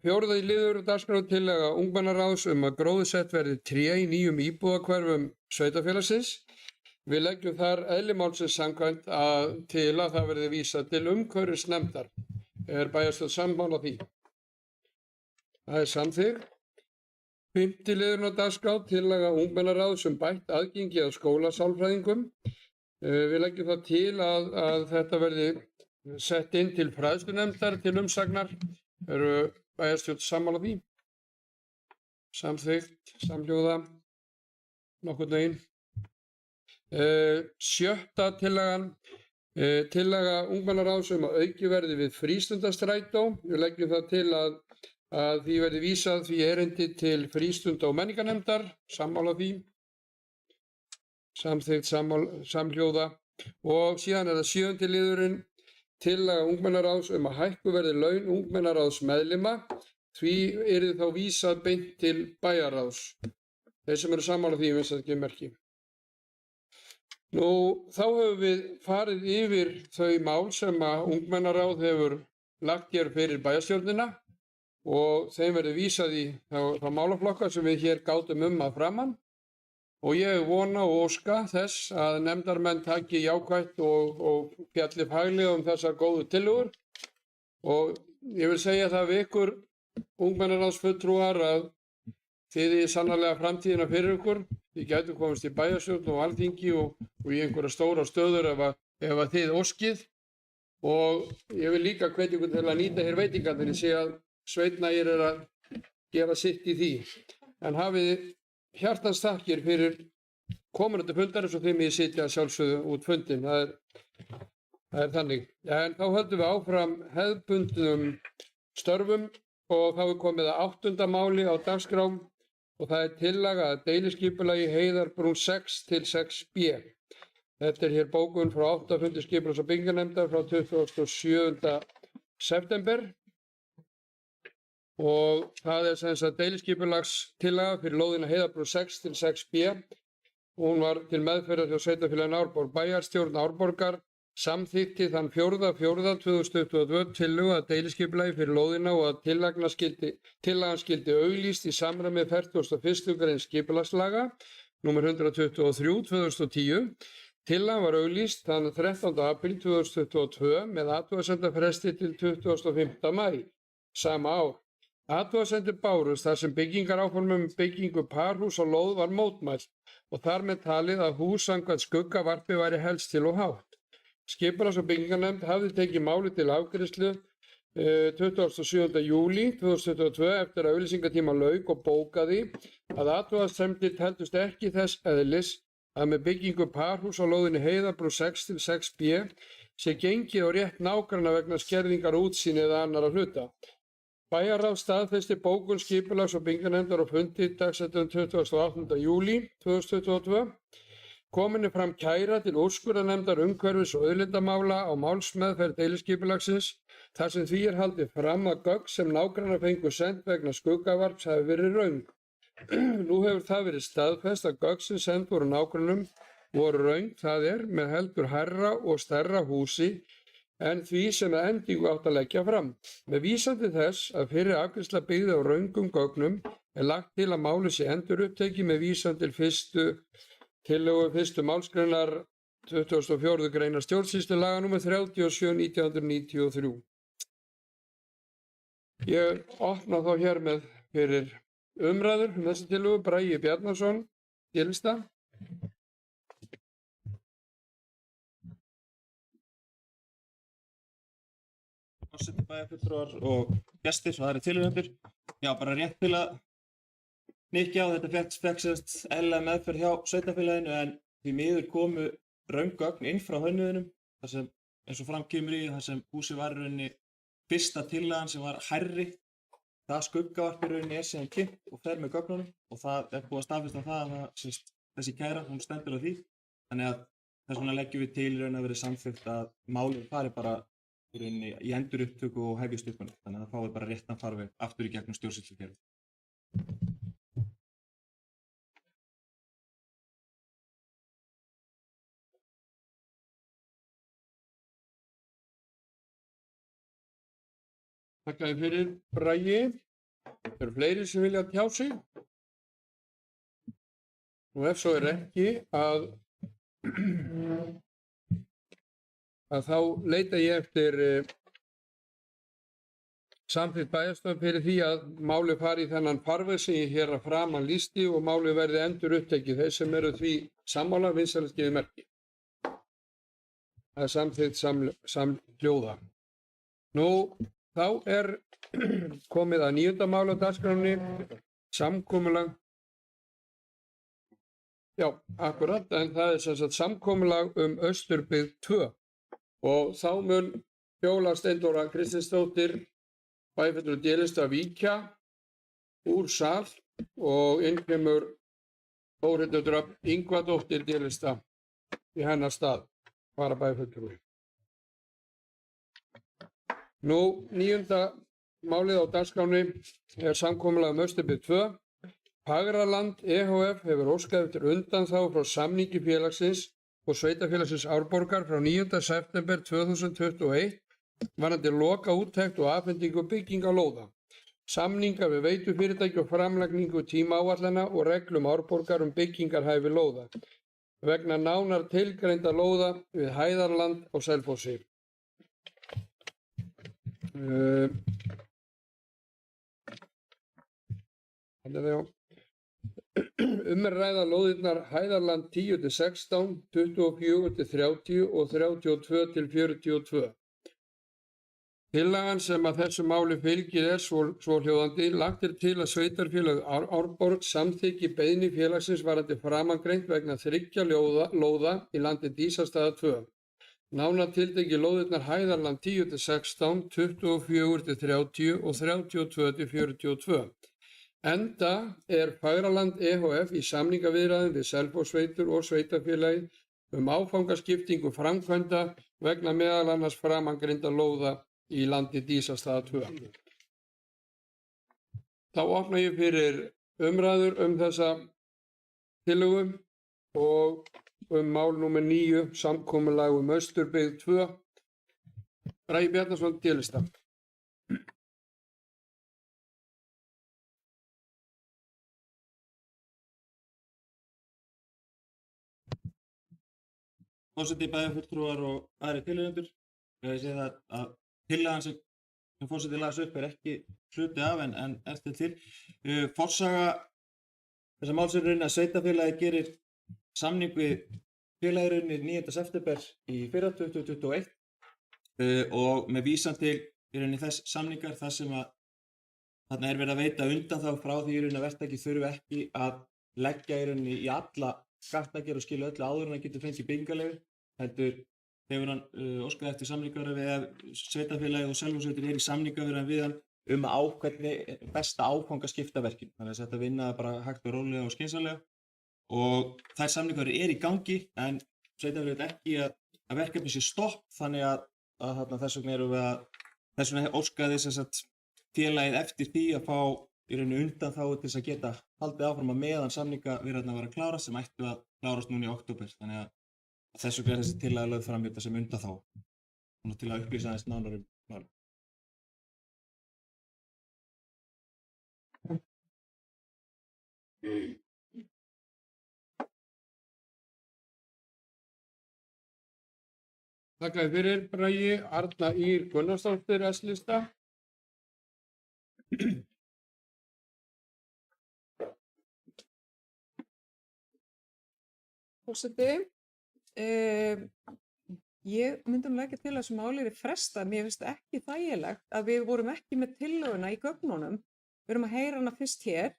4. liður dagskrá tillaga ungmennaráðs að gróðursett verði tré í nýjum íbúðahverfum sveitarfélagsins. Við leggjum þar eðli málsins samkvæmt til að það verði vísað til umhverfisnefndar. Er bæjarstjórn sammála því? Það er samþykkt. 5. liðurinn á dagskrá tillaga ungmennaráðs bætt aðgengi að skólasálfræðingum. Við leggjum það til að þetta verði sett inn til fræðslunefndar til umsagnar. Eru bæjarstjórn sammála því? Samþykkt, samhljóða, nokkurn veginn. 7. tillaga ungmennaráðs að auki verði við frístundastrætó. Við leggjum það til að að því verði vísað því erindi til frístunda- og menningarnefndar, sammála því, samþykkt samhljóða. Og síðan það 7. liðurinn, tillaga ungmennaráðs að hækkuð verði laun ungmennaráðs meðlima, því yrði þá vísað beint til bæjarráðs. Þeir sem eru sammála því, minnst það ekki merki. Nú, þá höfum við farið yfir þau mál sem að ungmennaráð hefur lagt hér fyrir bæjarstjórnina og þeim verði vísað í þá málaflokka sem við hér gátum að framan. Og ég vona og óska þess að nefndarmenn taki jákvætt og fjalli faglega þessar góðu tillögur. Og ég vil segja það við ykkur, ungmennaráðsfulltrúar, að þið er sannarlega framtíðina fyrir ykkur. Þið gætu komist í bæjarstjórn og alþingi og í einhverja stóra stöður ef að þið óskið. Og ég vil líka hvetja ykkur til að nýta hér veitingarnar. Ég sé að Sveitnægir að gera sitt í því. En hafið hjartans þakkir fyrir komandi fundarins og þeim ég sitja sjálfsögðu út fundin. Það er þannig. En þá höldum við áfram hefðbundnum störfum og þá er komið að 8. máli á dagskrá og það er tillaga að deiliskipulagi Heiðarbrún 6 til 6B. Þetta er hér bókun frá 8. fundi skipulags- og byggingarnefndar frá 27. september. Og það er sem sagt deiliskipulagstillaga fyrir lóðina Heiðarbrún 6 til 6B. Hún var til meðferðar hjá sveitarfélaginu Árborg. Bæjarstjórn Árborgar samþykkti þann 4.4.2022 tillögu að deiliskipulagi fyrir lóðina og að tillagan skyldi auglýst í samræmi við 41. grein skipulagslaga nr. 123/2010. Tillagan var auglýst þann 13. apríl 2022 með athugasemdafresti til 25. maí sama ár. Athugasemdir bárust þar sem byggingaráformum byggingu parhús á lóð var mótmælt og þar með talið að hús samkvæmt skuggavarpi væri helst til og hátt. Skipulags- og byggingarnefnd hafði tekið máli til afgreiðslu 27. júlí 2022 eftir að auglýsingatíma lauk og bókaði að athugasemdir teldust ekki þess eðlis að með byggingu parhús á lóðinni Heiðarbrún 6 til 6B sé gengið á rétt nágranna vegna skerðingar útsýni eða annarra hluta. Bæjarráð staðfesti bókun skipulags- og byggingarnefndar á fundi dagsettum 28. júlí 2022. Komin er fram kæra til úrskurðarnefndar umhverfis- og auðlindamála á málsmeðferð deiliskipulagsins þar sem því er haldið fram að gögn sem nágrannar fengu send vegna skuggavarps hafi verið röng. Nú hefur það verið staðfest að gögn sem send voru nágrannum voru röng, það er með heldur hærra og stærra húsi en því sem að endingu átt að leggja fram. Með vísan til þess að fyrir afgreiðsla byggði á röngum gögnum er lagt til að máli sé endurupptekið með vísan til tillögu 1. málsgreinar 24. greinar stjórnsýslulaga nr. 37/1993. Ég opna þá hér með fyrir umræður þessi tillögu. Bragi Bjarnason, D-lista. Forseti, bæjarfulltrúar og gestir og aðrir tilhöfundur. Já, bara rétt til að hnykkja á þetta fekk eðlilega meðferð hjá sveitarfélaginu en því miður komu röng gögn inn frá hönnuðinum þar sem eins og fram kemur í þar sem húsið var í rauninni fyrsta tillagan sem var hærri. Það skuggavarp í rauninni síðan kynnt og fer með gögnunum og það er búið að staðfesta það að þessi kæra, hún stendur á því. Þannig að þess vegna leggjum við til í rauninni að verið samþykkt að málið fari bara í rauninni í endurupptöku og hefjist upp. Þannig að það fái bara réttan farveg aftur í gegnum stjórnsýslukerfið. Þakka þér fyrir, Bragi. Eru fleiri sem vilja tjá sig? Og ef svo er ekki að þá leita ég eftir samþykkt bæjarstjórnar fyrir því að málið fari í þennan farveg sem ég hér að framan lýsti og málið verði endurupptekið. Þeir sem eru því sammála vinsælast gefið merki. Það er samþykkt samhljóða. Nú, þá er komið að 9. máli á dagskránni, samkomulag. Já, akkurat, en það er sem sagt samkomulag Austurbyggð 2 og þá mun Fjóla Steindóra Kristinsdóttir bæjarfulltrúi D-lista að víkja úr sal og inn kemur Þórhildur Dröfn Ingvadóttir D-lista í hennar stað, varabæjarfulltrúi. Nú, 9. málið á dagskránni er samkomulag um Austurbyggð 2. Fagraland EHF hefur óskað eftir undanþágu frá samningi félagsins og sveitarfélagsins Árborgar frá 9. september 2021 varðandi loka úttekt og afhendingu bygginga lóða. Samninga við veitufyrirtæki og framlagningu tímaáætlana og reglum Árborgar byggingarhæfi lóða vegna nánar tilgreinda lóða við Hæðarland á Selfossi. Ræða lóðirnar Hæðarland 10-16, 24-30 og 32-42. Tillagan sem að þessu máli fylgir er svohljóðandi. Lagt er til að sveitarfélag Árborg samþykki beiðni félagsins varðandi framangreint vegna 3 lóða í landi Dísastaða 2. Nánar tiltekið lóðirnar Hæðarland 10-16, 24-30 og 32-42. Enda er Fagraland EHF í samningaviðræðum við Selfosssveitur og sveitarfélagið áfangaskiptingu framkvæmda vegna meðal annars framangreinda lóða í landi Dísastaða 2. Þá opna ég fyrir umræður þessa tillögu og mál númer 9, samkomulag Austurbyggð 2. Bragi Bjarnason, D-lista. Forseti, bæjarfulltrúar og aðrir tilheyrendur. Ég segi það að tillagan sem forseti las upp ekki hluti af en eftir til. Forsaga þessa máls er að sveitarfélagið gerir samning við félagið 9. september í fyrra 2021 og með vísan til þess samningar þar sem að þarna er verið að veita undanþágu frá því að verktaki þurfi ekki að leggja í alla skattagerð og skilja öllu áður en hann getur fengið byggingarleyfi, heldur hefur hann óskað eftir samningaviðræðum við sveitarfélagið og Selfosssveitin er í samningaviðræðum við hann hvernig besta áfanga skipta verkin. Þannig að þetta vinna bara hægt og rólega og skynsamlega og þær samningaviðræður er í gangi en sveitarfélagið ekki að verkefni sé stopp, þannig að þess vegna óskaði félagið eftir því að fá í rauninu undanþágu til þess að geta haldið áfram að meðan samningaviðræðurnar vera að klárast sem ættu að klárast núna í október. Þannig að þessu er þessi tillaga lögð fram sem undanþágu til að upplýsa aðeins nánar málið. Þakka þér fyrir, Bragi. Arna Ýr Gunnarsdóttir, S-lista. Forseti, ég myndi leggja til að þessu máli er frestað. Mér finnst ekki þægilegt að við vorum ekki með tillöguna í gögnunum. Við erum að heyra hana fyrst hér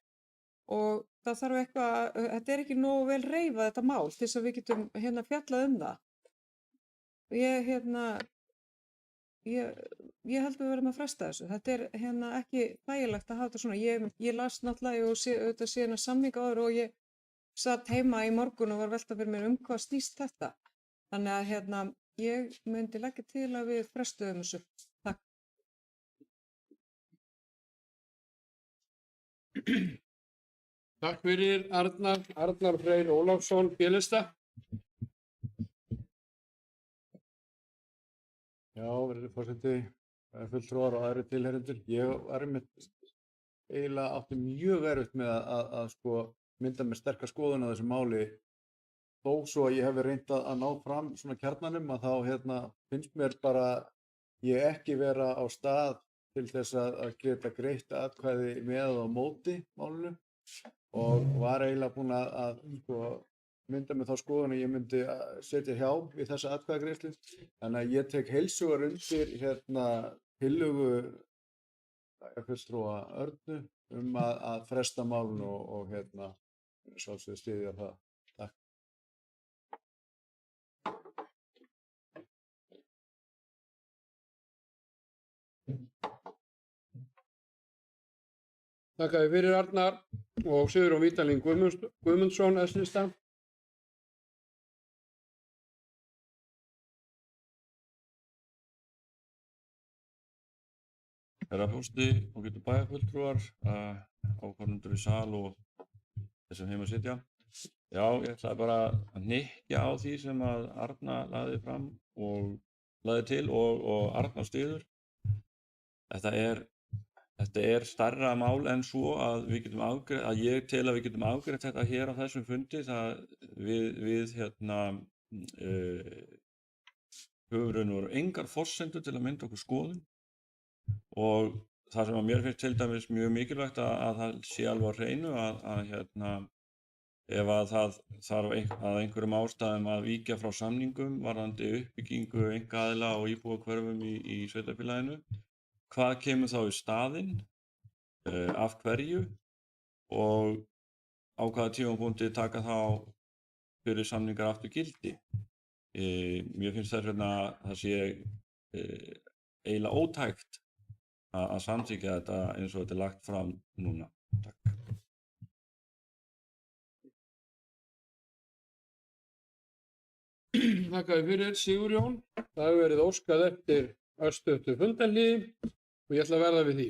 og það þarf eitthvað, þetta er ekki nógu vel reifað þetta mál til þess að við getum fjallað það. Ég held að við verðum að fresta þessu. Þetta er ekki þægilegt að hafa þetta svona. Ég las náttúrulega og auðvitað sé hennar samninga áður og ég satt heima í morgun og var að velta fyrir mér hvað snýst þetta. Þannig að ég myndi leggja til að við frestuðum þessu. Takk. Takk fyrir, Arnar. Arnar Freyr Ólafsson, B-lista. Já, verður forseti, fulltrúar og aðrir tilheyrendur. Ég var eiginlega átti mjög erfitt með að mynda með sterka skoðun á þessu máli. Þó svo að ég hefði reynt að ná fram svona kjarnanum að þá finnst mér bara ég ekki vera á stað til þess að geta greitt atkvæði með og móti málinu og var eiginlega búinn að mynda með þá skoðun að ég myndi setja hjá í þessa atkvæðagreiðslu. Þannig að ég tek heilshugar undir tillögu fulltrúa Örnu að fresta málinu og sjálfsögðu styðja það. Takk. Þakka þér fyrir Arnar og Sigurjón Vítalín Guðmundsson, S-lista. Herra forseti, ágætu bæjarfulltrúar, áhorfendur í sal og þeir sem heima sitja. Já, ég ætlaði bara að hnykkja á því sem að Arna lagði fram og lagði til og Arna styður. Þetta er stærra mál en svo að við getum að ég tel að við getum afgreitt þetta hér á þessum fundi. Við höfum raun og veru engar forsendur til að mynda okkur skoðun. Og það sem að mér finnst til dæmis mjög mikilvægt að það sé alveg á hreinu að ef að það þarf að einhverjum ástæðum að víkja frá samningum varðandi uppbyggingu einkaaðila og íbúðahverfum í sveitarfélaginu, hvað kemur þá í staðinn, af hverju og á hvaða tímapunkti taka þá fyrir samningar aftur gildi. Mér finnst þess vegna að það sé eiginlega ótækt að samþykkja þetta eins og þetta er lagt fram núna. Takk. Þakka þér fyrir Sigurjón. Það hefur verið óskað eftir örstuttu fundarhléi og ég ætla að verða við því.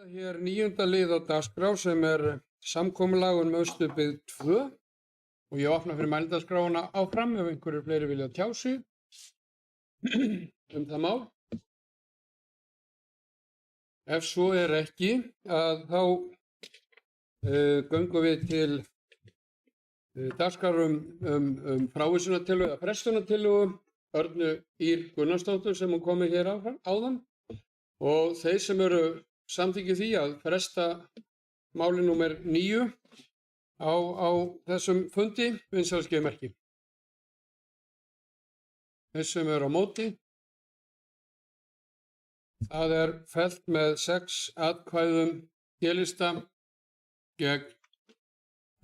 Hér 9. lið á dagskrá sem samkomulag Austurbyggð 2 og ég opna fyrir mældaskrána áfram ef einhverjir fleiri vilja tjá sig það mál. Ef svo ekki þá göngum við til dagskrár frávísunartillögu eða frestunartillögu Örnu Ýr Gunnarsdóttur sem hún komið hér áðan og þeir sem eru samþykkið því að fresta máli númer 9 á þessum fundi vinsælskeiðu merki. Þeir sem eru á móti, það fellt með 6 atkvæðum D-lista gegn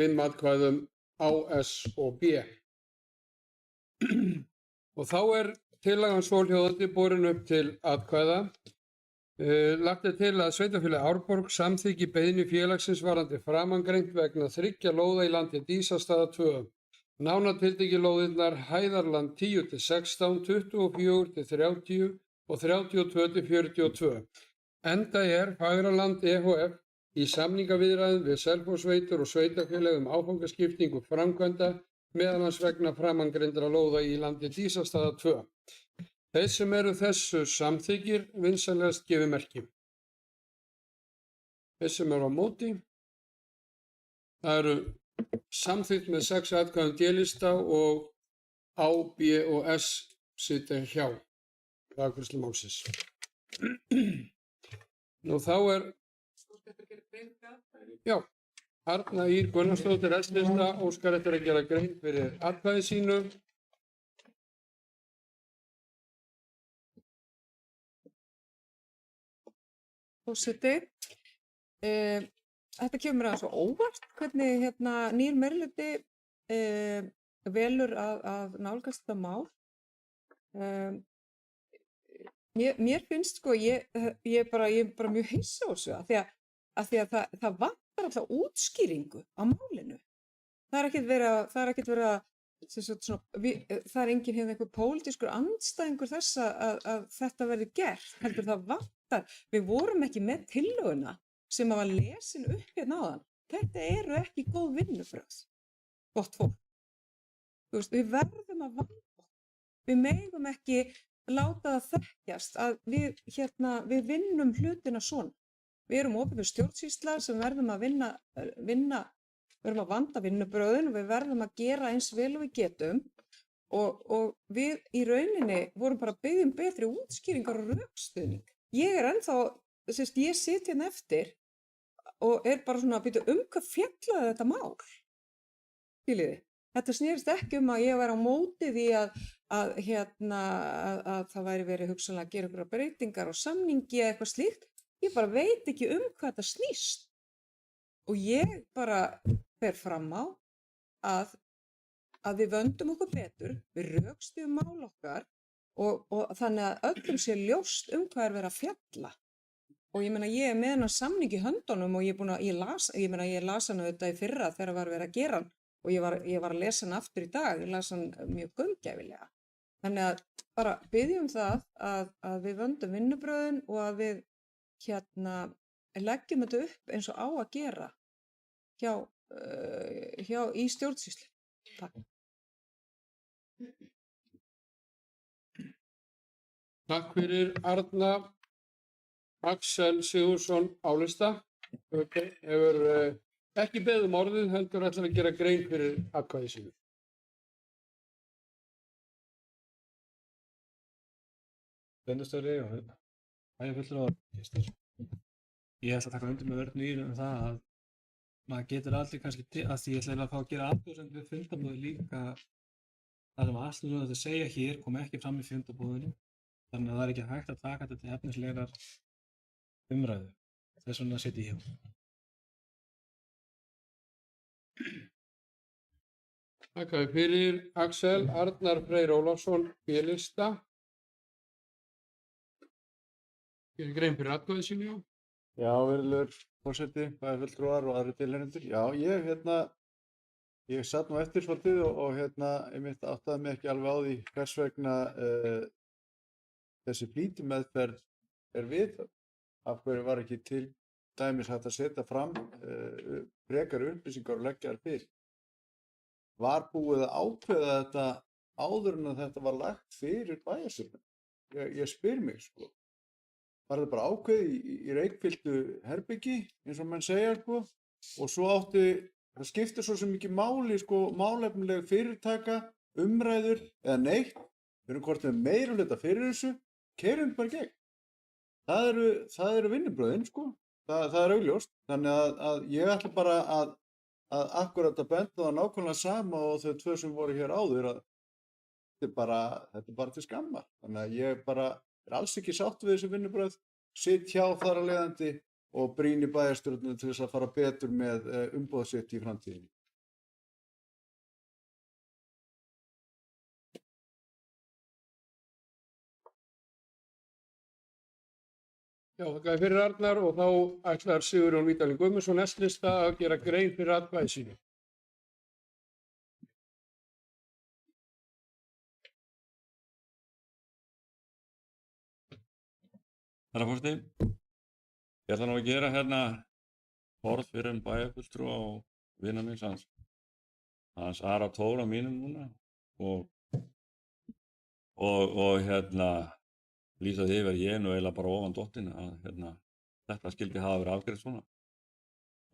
5 atkvæðum á, S og B. Og þá tillagan svohljóðandi borin upp til atkvæða. Lagt til að Sveitarfélagið Árborg samþykki beiðni félagsins varðandi framangreint vegna 3 lóða í landi Dísastaða 2. Nánar tiltekið lóðirnar Hæðarland 10-16, 24-30 og 32-42. Enda Fagraland ehf. Í samningaviðræðum við Selfossveitur og sveitarfélög áfangaskiptingu framkvæmda meðal annars vegna framangreindra lóða í landi Dísastaða 2. Þeir sem eru þessu samþykkir vinsamlegast gefi merki. Þeir sem eru á móti, það eru samþykkt með 6 atkvæðum D-lista og A, B og S sitja hjá afgreiðslu málsins. Nú þá já, Arna Ýr Gunnarsdóttir S-lista óskar eftir að gera grein fyrir atkvæði sínu. Forseti, þetta kemur mér aðeins svo óvart hvernig nýr meirihluti velur að nálgast þetta mál. Mér finnst ég er bara mjög hissa á þessu af því að það vantar alltaf útskýringu á málinu. Það er ekkert verið að það er enginn einhver pólitískur andstæðingur þess að þetta verði gert, heldur það vantar. Við vorum ekki með tillöguna sem var lesin upp áðan. Þetta eru ekki góð vinnubrögð, gott fólk. Við verðum að vanda. Við megum ekki láta það þekkjast að við vinnum hlutina svona. Við erum opinber stjórnsýsla sem verðum að verðum að vanda vinnubrögðin og við verðum að gera eins vel og við getum og við í rauninni vorum bara að biðja betri útskýringar og rökstuðning. Ég ennþá, ég sit eftir og bara svona að býta hvað fjallaði þetta mál. Skiljiði, þetta snerist ekki að ég væri á móti því að það væri verið hugsanlega að gera einhverjar breytingar og samningi eða eitthvað slíkt. Ég bara veit ekki hvað þetta snýst. Og ég bara fer fram á að við vöndum okkur betur, við rökstuðum mál okkar og þannig að öllum sé ljóst hvað verið að fjalla. Og ég meina ég með hennar samning í höndunum og ég las hann auðvitað í fyrra þegar var verið að gera hann og ég var að lesa hann aftur í dag, ég las hann mjög gaumgæfilega. Þannig að bara biðjum það að við vöndum vinnubrögðin og að við leggjum þetta upp eins og á að gera í stjórnsýslu. Takk. Takk fyrir Arna. Axel Sigurðsson álista. Hefur ekki beðið orðið, heldur ætlar að gera grein fyrir atkvæði sínu. Bendastöri og bæjarfulltrúar og gestir. Ég ætla að taka undir með Örnu Ýr það að maður getur allir kannski að því ég ætla að fá að gera athugasemd við fundarbúðið líka það sem allt sem þetta segja hér kom ekki fram í fundarbúðinu þannig að það er ekki hægt að taka þetta til efnislegrar umræðu. Þess vegna sit ég hjá. Takk fyrir Axel. Arnar Freyr Ólafsson, B-lista. Gerir grein fyrir atkvæði sínu, já. Já, virðulegur forseti, bæjarfulltrúar og aðrir tilheyrendur. Já, ég satt nú eftir svolítið og einmitt áttaði mig ekki alveg á því hvers vegna þessi flýtimeðferð við. Af hverju var ekki dæmis hægt að setja fram frekari upplýsingar og leggja þær fyrir. Var búið að ákveða þetta áður en að þetta var lagt fyrir bæjarstjórnina? Ég spyr mig, sko. Var þetta bara ákveðið í reykfylltu herbyggi, eins og menn segja, sko, og svo það skiptir svo sem ekki máli, sko, málefnileg fyrirtaka, umræður eða neitt, við erum hvort með meirihluta fyrir þessu, keyrum bara gegn. Það eru vinnubröðin, sko, það er augljóst, þannig að ég ætla bara að akkurat að benda á nákvæmlega sama og þau tvö sem voru hér áður að þetta er bara til skammar. Þannig að ég bara er alls ekki sátt við þessi vinnubröð, sitt hjá þar að leiðandi og brýni bæjarstjórnina til þess að fara betur með umboð sitt í framtíðinni. Já, þakka þér fyrir Arnar og þá ætlar Sigurjón Vídalín Guðmundsson næstlista að gera grein fyrir atkvæði sínu. Herra forseti, ég ætla nú að gera hérna orð fyrir bæjarfulltrúa og vina míns hans Ara Tóra mínum núna og hérna lýsa því yfir ég nú eiginlega bara ofan dottin að þetta skildi hafa verið afgreitt svona.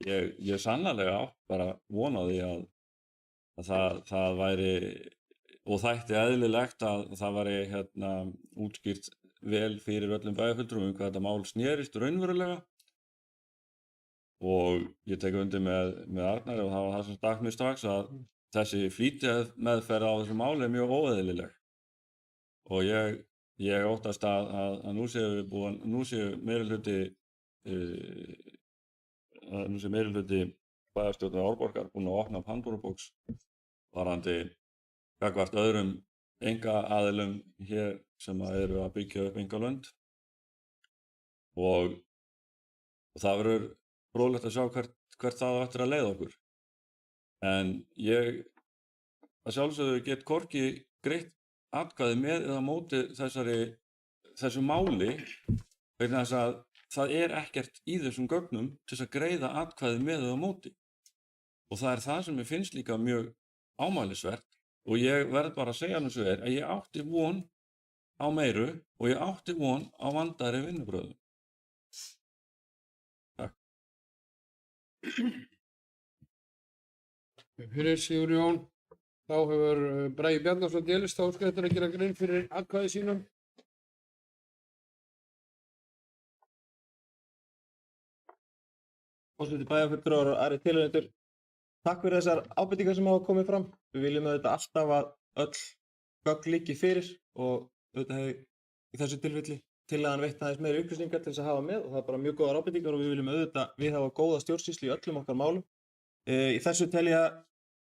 Ég sannarlega átt bara vona því að það væri og þætti eðlilegt að það væri útskýrt vel fyrir öllum bæjarfulltrúum hvað þetta mál snerist raunverulega og ég tek undir með Arnari og það var það sem stakk mér strax að þessi flýtimeðferð á þessu máli er mjög óeðlileg og ég óttast að nú sé meirihluti bæjarstjórnar Árborgar búinn að opna Pandórubox varðandi gagnvart öðrum einkaaðilum hér sem eru að byggja upp einkalönd og það verður fróðlegt að sjá hvert það á eftir að leiða okkur. En ég að sjálfsögðu get hvorki greitt atkvæði með eða móti þessu máli vegna þess að það er ekkert í þessum gögnum til þess að greiða atkvæði með eða móti og það er það sem mér finnst líka mjög ámælisvert og ég verð bara að segja eins og að ég átti von á meiru og ég átti von á vandaðri vinnubrögðum. Takk. Fyrir Sigurjón, þá hefur Bragi Bjarnason delist þá óskar eftir að gera grein fyrir atkvæði sínum. Forseti bæjarfulltrúar og aðrir tilheyrendur, takk fyrir þessar ábendingar sem hafa komið fram. Við viljum auðvitað alltaf að öll gögn liggi fyrir og auðvitað hefði í þessu tilfelli tillagan veitt aðeins meiri upplýsingar til þess að hafa með og það er bara mjög góðar ábendingar og við viljum auðvitað viðhafa góða stjórnsýslu í öllum okkar málum. Í þessu tel ég að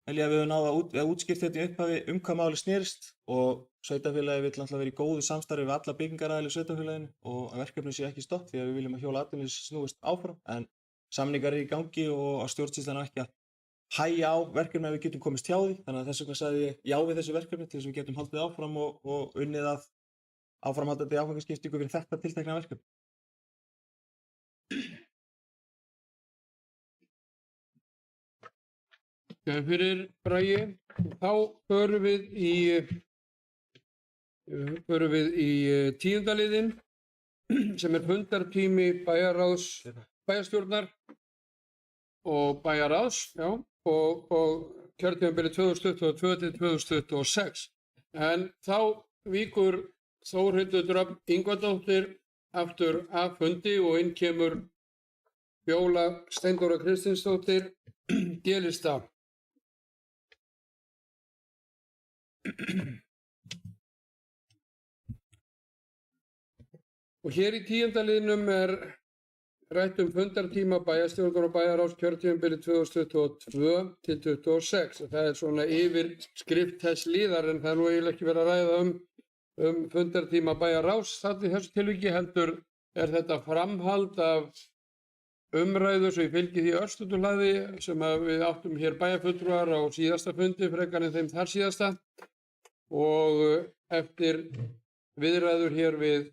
við höfum náð að útskýrt þetta í upphafi hvað máli snerist og sveitarfélagið vill náttúrulega vera í góðu samstarfi við alla byggingaraðila í sveitarfélaginu og að verkefnið sé ekki stopp því að við viljum að hjóla atvinnulífs snúist áfram en samningar eru í gangi og að stjórnsýslan á ekki að hægja á verkefni að við getum komist hjá því þannig að þess vegna sagði ég já við þessu verkefni til þess að við getum haldið áfram og unnið að áframhaldandi áfangaskiptingu fyrir þetta tiltekna verkefni. Fyrir Bragi, þá förum við í 10. liðinn sem er fundartími bæjarstjórnar og bæjarráðs, já, og kjörtímabilið 2022 til 2026. En þá víkur Þórhildur Dröfn Ingvadóttir aftur af fundi og inn kemur Fjóla Steindóra Kristinsdóttir D-lista. Og hér í 10. liðnum er rætt fundartíma bæjarstjórnar og bæjarráðs kjörtímabilið 2022 til 2026. Það er svona yfirskrift þess liðar en það er nú eiginlega ekki verið að ræða fundartíma bæjarráðs þarna í þessu tilviki heldur er þetta framhald af umræðu sem ég fylgi því örstutulaði sem við áttum hér bæjarfulltrúar á síðasta fundi frekar en þeim þar síðasta og eftir viðræður hér við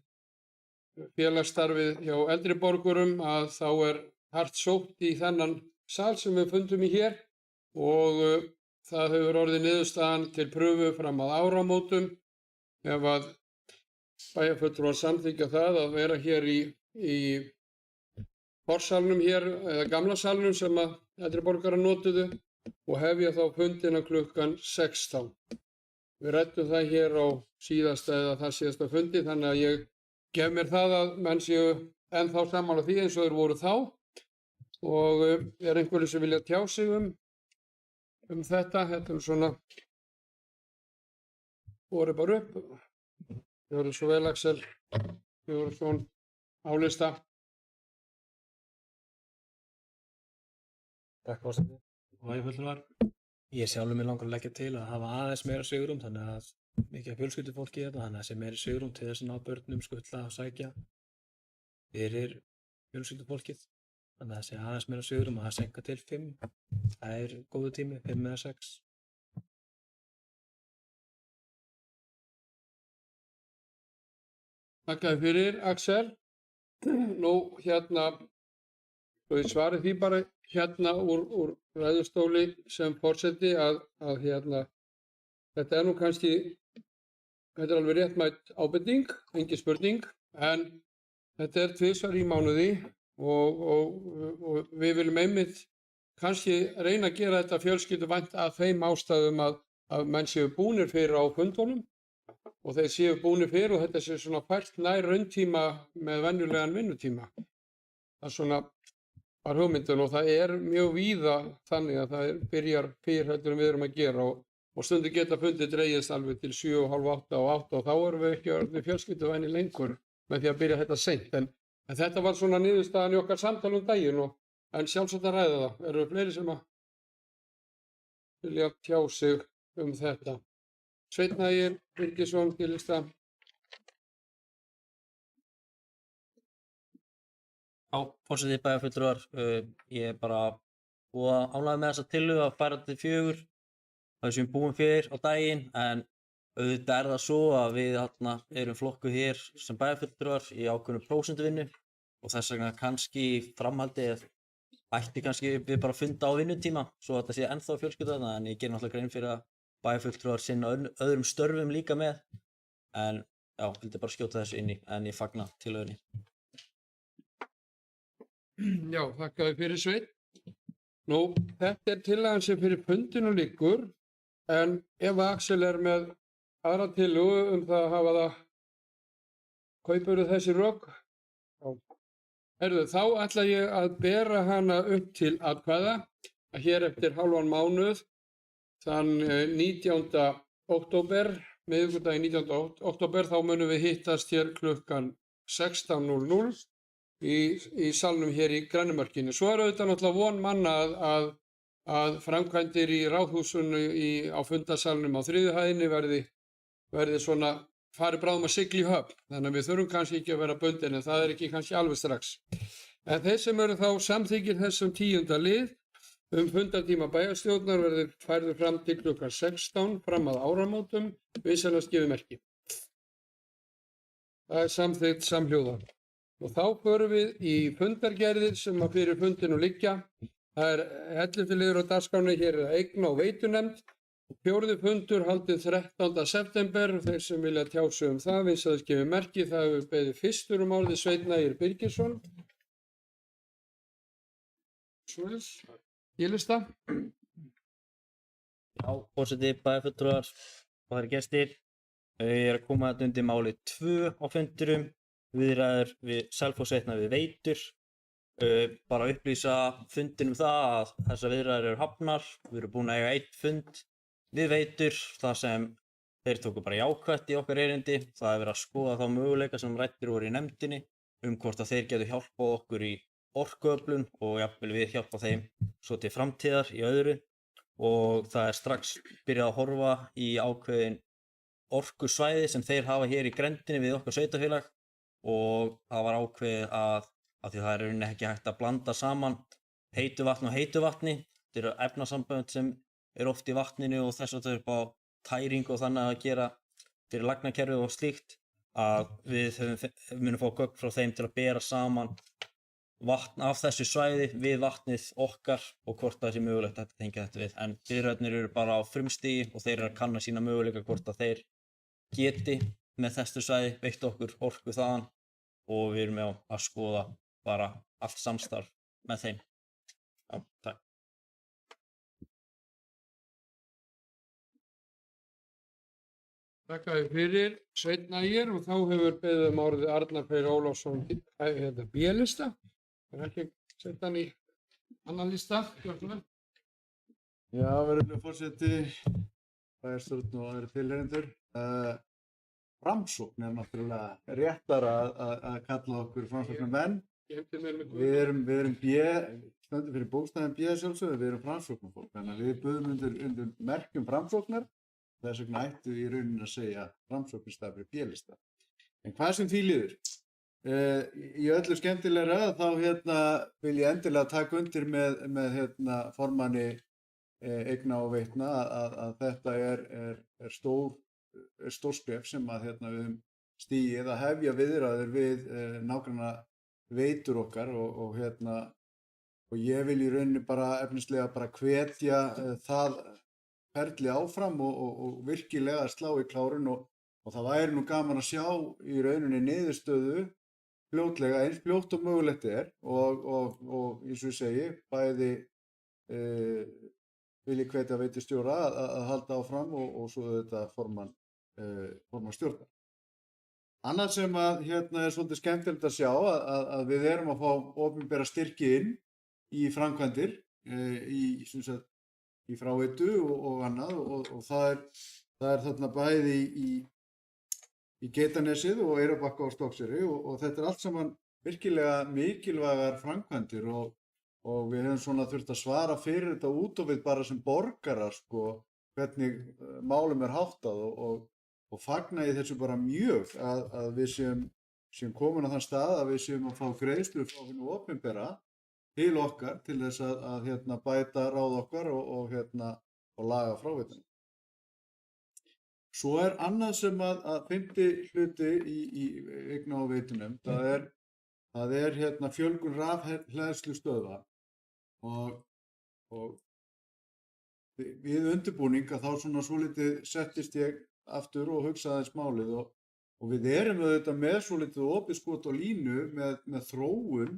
félagsstarfið hjá eldri borgurum að þá er hart sótt í þennan sal sem við fundum í hér og það hefur orðið niðurstaðan til pröfu fram að áramótum ef að bæjarfulltrúar samþykkja það að vera hér í forsalnum hér, eða gamla salnum sem að eldri borgarar notuðu og hefja þá fundina klukkan 16. Við ræddum það hér á síðasta fundi, þannig að ég gef mér það að menn séu ennþá sammála því eins og þeir voru þá og einhverju sem vilja tjá sig um þetta. Þetta svona voru bara upp. Þið voru svo vel, Axel. Þið voru svona álista. Takk forseti. Bæjarfulltrúar. Ég sjálfur mig langar að leggja til að hafa aðeins meira svigrúm, þannig að mikið fjölskyldufólki þetta, þannig að það sé meira svigrúm til þess að ná börnum skutla og sækja fyrir fjölskyldufólkið. Þannig að það sé aðeins meira svigrúm og það senka til 5. Það góðu tími, 5 eða 6. Þakkaði fyrir, Axel. Nú, svo ég svari því bara úr ræðustóli sem forseti að þetta nú kannski, þetta alveg réttmætt ábending, engin spurning, en þetta 2 í mánuði og við viljum einmitt kannski reyna að gera þetta fjölskylduvænt að þeim ástæðum að menn séu búnir fyrir á fundunum og þeir séu búnir fyrir og þetta sé svona fært nær rauntíma með venjulegan vinnutíma. Það svona var hugmyndin og það mjög víða þannig að það byrjar fyrr heldur en við erum að gera og stundum geta fundið dregist alveg til 7, halv 8 og 8 og þá erum við ekki orðnir fjölskylduvæni lengur með því að byrja þetta seint. En þetta var svona niðurstaðan í okkar samtal daginn en sjálfsagt að ræða það. Eru fleiri sem að vilja tjá sig þetta? Sveinn Ægir Birgisson, Bílista. Já, forseti bæjarfulltrúar, ég bara ánægður með þessa tillögu að færa til 4 það sem við búum fyrir á daginn en auðvitað það svo að við erum flokkuð hér sem bæjarfulltrúar í ákveðnu prósentuvinnu og þess vegna kannski í framhaldi ætti kannski við bara funda á vinnutíma svo að þetta sé ennþá fjölskylda en ég ger náttúrulega grein fyrir að bæjarfulltrúar sinna öðrum störfum líka með en já, vildi bara skjóta þessu inn í en ég fagna tillögunni. Já, þakkaði fyrir Sveinn. Nú, þetta tillagan sem fyrir fundinu liggur, en ef Axel með aðra tillögu það að hafa það, kaupirðu þessi rök? Já. Þá ætla ég að bera hana upp til atkvæða, að hér eftir hálfan mánuð, þann 19. október, miðvikudaginn 19. október, þá munum við hittast hér klukkan 16:00 í salnum hér í Grænumörkinni. Svo auðvitað náttúrulega von manna að framkvæmdir í Ráðhúsinu á fundarsalnum á 3. hæðinni verði svona farið bráðum að sigla í höfn. Þannig að við þurfum kannski ekki að vera bundin en það ekki kannski alveg strax. En þeir sem eru þá samþykkir þessum 10. lið fundartíma bæjarstjórnar verður færður fram til klukkan 16 fram að áramótum vinsamlegast gefið merki. Það samþykkt samhljóða. Og þá förum við í fundargerðir sem að fyrir fundinu liggja. Það 11. liður á dagskránni, hér eigna- og veitunefnd. 4. fundur haldið 13. september. Þeir sem vilja tjá sig það, vinsamlegast gefið merki. Það hefur beðið fyrstur orðið Sveinn Ægir Birgisson. Bílista. Já, forseti bæjarfulltrúar og það gestir. Ég að koma undir máli 2 á fundurum. Viðræður við Selfoss veitna við Veitur. Bara upplýsa fundinum það að þessar viðræður eru hafnar. Við erum búin að eiga 1 fund við Veitur þar sem þeir tóku bara jákvætt í okkar erindi. Það er verið að skoða þá möguleika sem ræddir voru í nefndinni hvort að þeir getu hjálpað okkur í orkuöflun og jafnvel við hjálpa þeim svo til framtíðar í öðru. Og það strax byrjað að horfa í ákveðin orkusvæði sem þeir hafa hér í grenndinni við okkar sveitarfélag. Og það var ákveðið að því það rauninni ekki hægt að blanda saman heitu vatni og heitu vatni. Þetta eru efnasambönd sem oft í vatninu og þess að þau upp á tæring og þannig að gera fyrir lagnakerfið og slíkt að við munum fá gögn frá þeim til að bera saman vatn af þessu svæði við vatnið okkar og hvort það sé mögulegt að tengja þetta við. En viðræðurnir eru bara á frumstigi og þeir eru að kanna sína möguleika hvort að þeir geti með þessu svæði veitt okkur orku þaðan og við erum að skoða bara allt samstarf með þeim. Já, takk. Þakka þér fyrir, Sveinn Ægir, og þá hefur beðið orðið Arnar Freyr Ólafsson B-lista. Það ekki að setja hann í annan lista. Já, virðulegur forseti, bæjarstjórn og aðrir tilheyrendur. Framsókn náttúrulega réttara að kalla okkur framsóknarmenn. Við erum stöndum fyrir bókstafinn B sjálfsögðu, við erum framsóknarfólk. Þannig að við buðum undir merkjum framsóknar. Þess vegna ættu í rauninni að segja framsókn í stað fyrir B-lista. En hvað sem því líður? Í öllu skemmtilegra þá vil ég endilega taka undir með formanni Eigna og Veitna að þetta er stór skref sem að við höfum stigið að hefja viðræður við nágranna veitur okkar og ég vil í rauninni bara efnislega bara hvetja það ferli áfram og virkilega slá í klárinn og það væri nú gaman að sjá í rauninni niðurstöðu fljótlega eins fljótt og mögulegt er og eins og ég segi bæði vil ég hvetja veitustjóra að halda áfram og svo þetta formann stjórnar. Annað sem að er svolítið skemmtilegt að sjá að við erum að fá opinbera styrki inn í framkvæmdir í fráveitu og annað og það er þarna bæði í Geitanesið og Eyrarbakka og Stokkseyri og þetta er allt saman virkilega mikilvægar framkvæmdir og við hefum svona þurft að svara fyrir þetta út og við bara sem borgarar hvernig málum er háttað og fagna ég þessu bara mjög að við séum komin á þann stað að við séum að fá greiðslur frá hinu opinbera til okkar til þess að bæta ráð okkar og laga fráveituna. Svo er annað sem að fimmti hluti í Eigna og Veitunum, það er fjölgun rafhleðslustöðva og við undirbúning að þá svona svolítið settist ég aftur og hugsaði aðeins málið og við erum auðvitað með svolítið opið skot á línu með þróun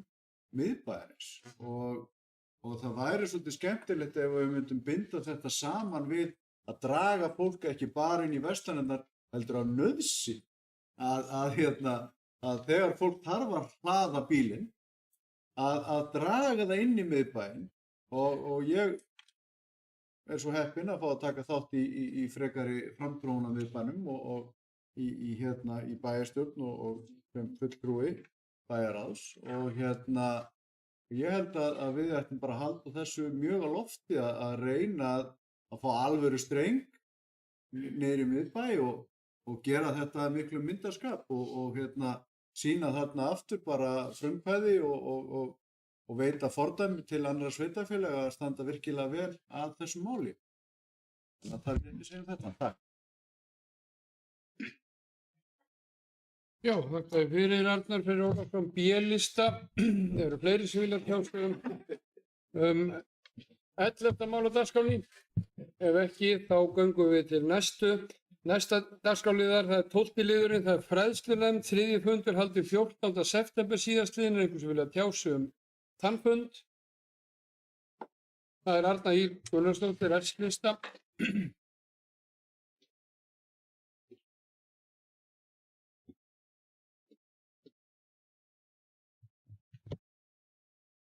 miðbæjarins og það væri svolítið skemmtilegt ef við myndum binda þetta saman við að draga fólk ekki bara inn í verslanirnar heldur á nauðsyn að þegar fólk þarf að hlaða bílinn að draga það inn í miðbæinn og ég er svo heppinn að fá að taka þátt í frekari framþróun á miðbænum og í bæjarstjórn og sem fulltrúi bæjarráðs og ég held að við ættum bara að halda þessu mjög á lofti að reyna að fá alvöru streng niður í miðbæ og gera þetta miklu myndarskap og sýna þarna aftur bara frumkvæði og veita fordæmi til annarra sveitarfélaga að standa virkilega vel að þessu máli. Þannig að það er ekki að segja þetta. Takk. Já, þakka þér fyrir Arnar Freyr Ólafsson B-lista. Það eru fleiri sem vilja tjá sig um 11. mál á dagskránni. Ef ekki, þá göngum við til næsta dagskrárliðar. Það er 12. liðurinn, það er fræðslunefnd, 3. fundur haldinn 14. september síðastliðinn. Er einhver sem vilja tjá sig um þann fund? Það er Arna Ýr Gunnarsdóttir, S-lista.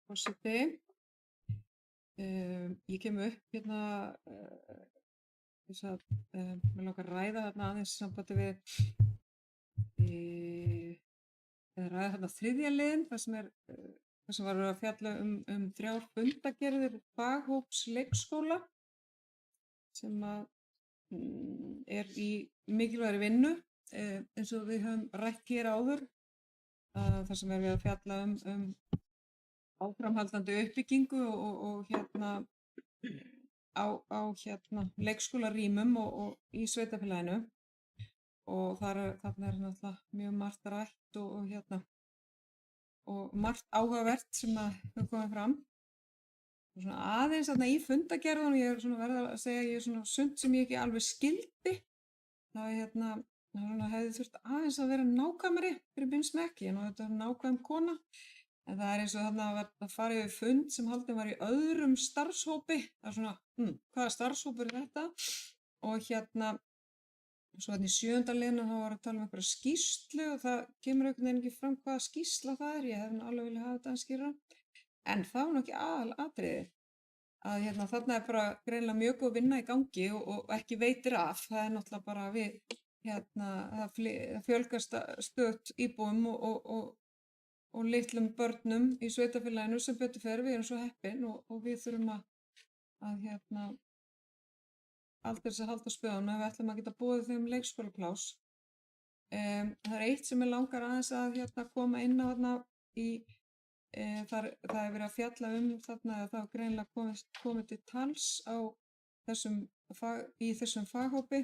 Forseti, ég kem upp hérna þess að mér langar að ræða þarna aðeins í sambandi við ræða þarna 3. liðinn þar sem var að fjalla um 3 fundagerðir faghóps leikskóla sem að er í mikilvægri vinnu eins og við höfum rætt hér áður þar sem við að fjalla um áframhaldandi uppbyggingu og á leikskólarýmum og í sveitarfélaginu og þarna er náttúrulega mjög margt rætt og og margt áhugavert sem hefur komið fram. Og svona aðeins þarna í fundagerðunum, ég er svona verða að segja að ég er svona sumt sem ég ekki alveg skildi. Það hefði þurft aðeins að vera nákvæmari fyrir minn smekk. Ég er þetta nákvæm kona. En það er eins og þarna að fara yfir fund sem haldinn var í öðrum starfshópi. Það er svona, hvaða starfshópur er þetta? Og svo í 7. liðnum þá var að tala um einhverja skýrslu og það kemur einhvern veginn ekki fram hvaða skýrsla það er. Ég hef alveg viljað hafa þetta að skýra. En það var nú ekki aðalatriðið. Að þarna er bara greinilega mjög góð vinna í gangi og ekki veitir af. Það er náttúrulega bara við, það fjölgast stöðugt íbúum og litlum börnum í sveitarfélaginu sem betur fer, við erum svo heppin og við þurfum að aldrei þess að halda spöðunum ef við ætlum að geta boðið þeim leikskólaplás. Það er eitt sem ég langar aðeins að koma inn á það er verið að fjalla þarna að það er greinilega komið til tals í þessum faghópi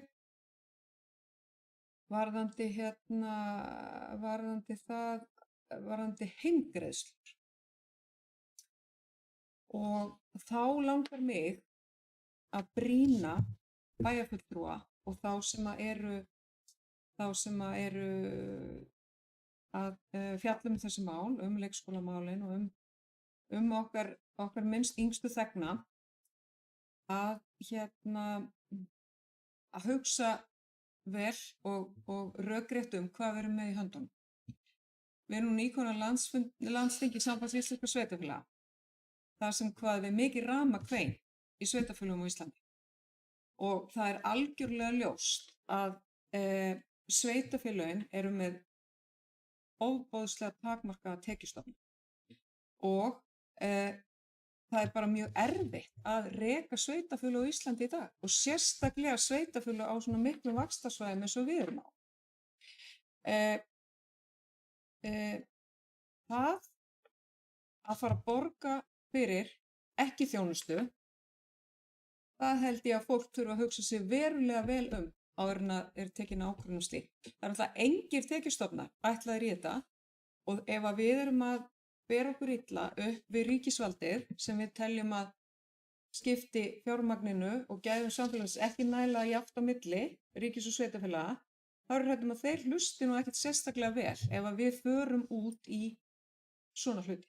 varðandi heimgreiðslur. Og þá langar mig að brýna bæjarfulltrúa og þá sem eru að fjalla um þessi mál, leikskólamálin og okkar minnst yngstu þegna að hugsa vel og rökrétt hvað við erum með í höndunum. Við erum nýkomin á landsþingi Sambands íslenskra sveitarfélaga, þar sem við mikið ramakvein í sveitarfélögum á Íslandi. Og það er algjörlega ljóst að sveitarfélögin eru með ofboðslega takmarkaða tekjustofna og það er bara mjög erfitt að reka sveitarfélög á Íslandi í dag og sérstaklega sveitarfélög á svona miklum vaxtarsvæðum eins og við erum á. Það að fara að borga fyrir ekki þjónustu, það held ég að fólk þurfa að hugsa sig verulega vel áður en að er tekin ákvörðun um slíkt. Það er alltaf engir tekjustofnar ætlaðir í þetta og ef að við erum að bera okkur illa upp við ríkisvaldið sem við teljum að skipti fjármagninu og gæðum samfélagsins ekki nægilega jafnt á milli ríkis og sveitarfélaga, þá er hræddur að þeir hlusti nú ekkert sérstaklega vel ef að við förum út í svona hluti.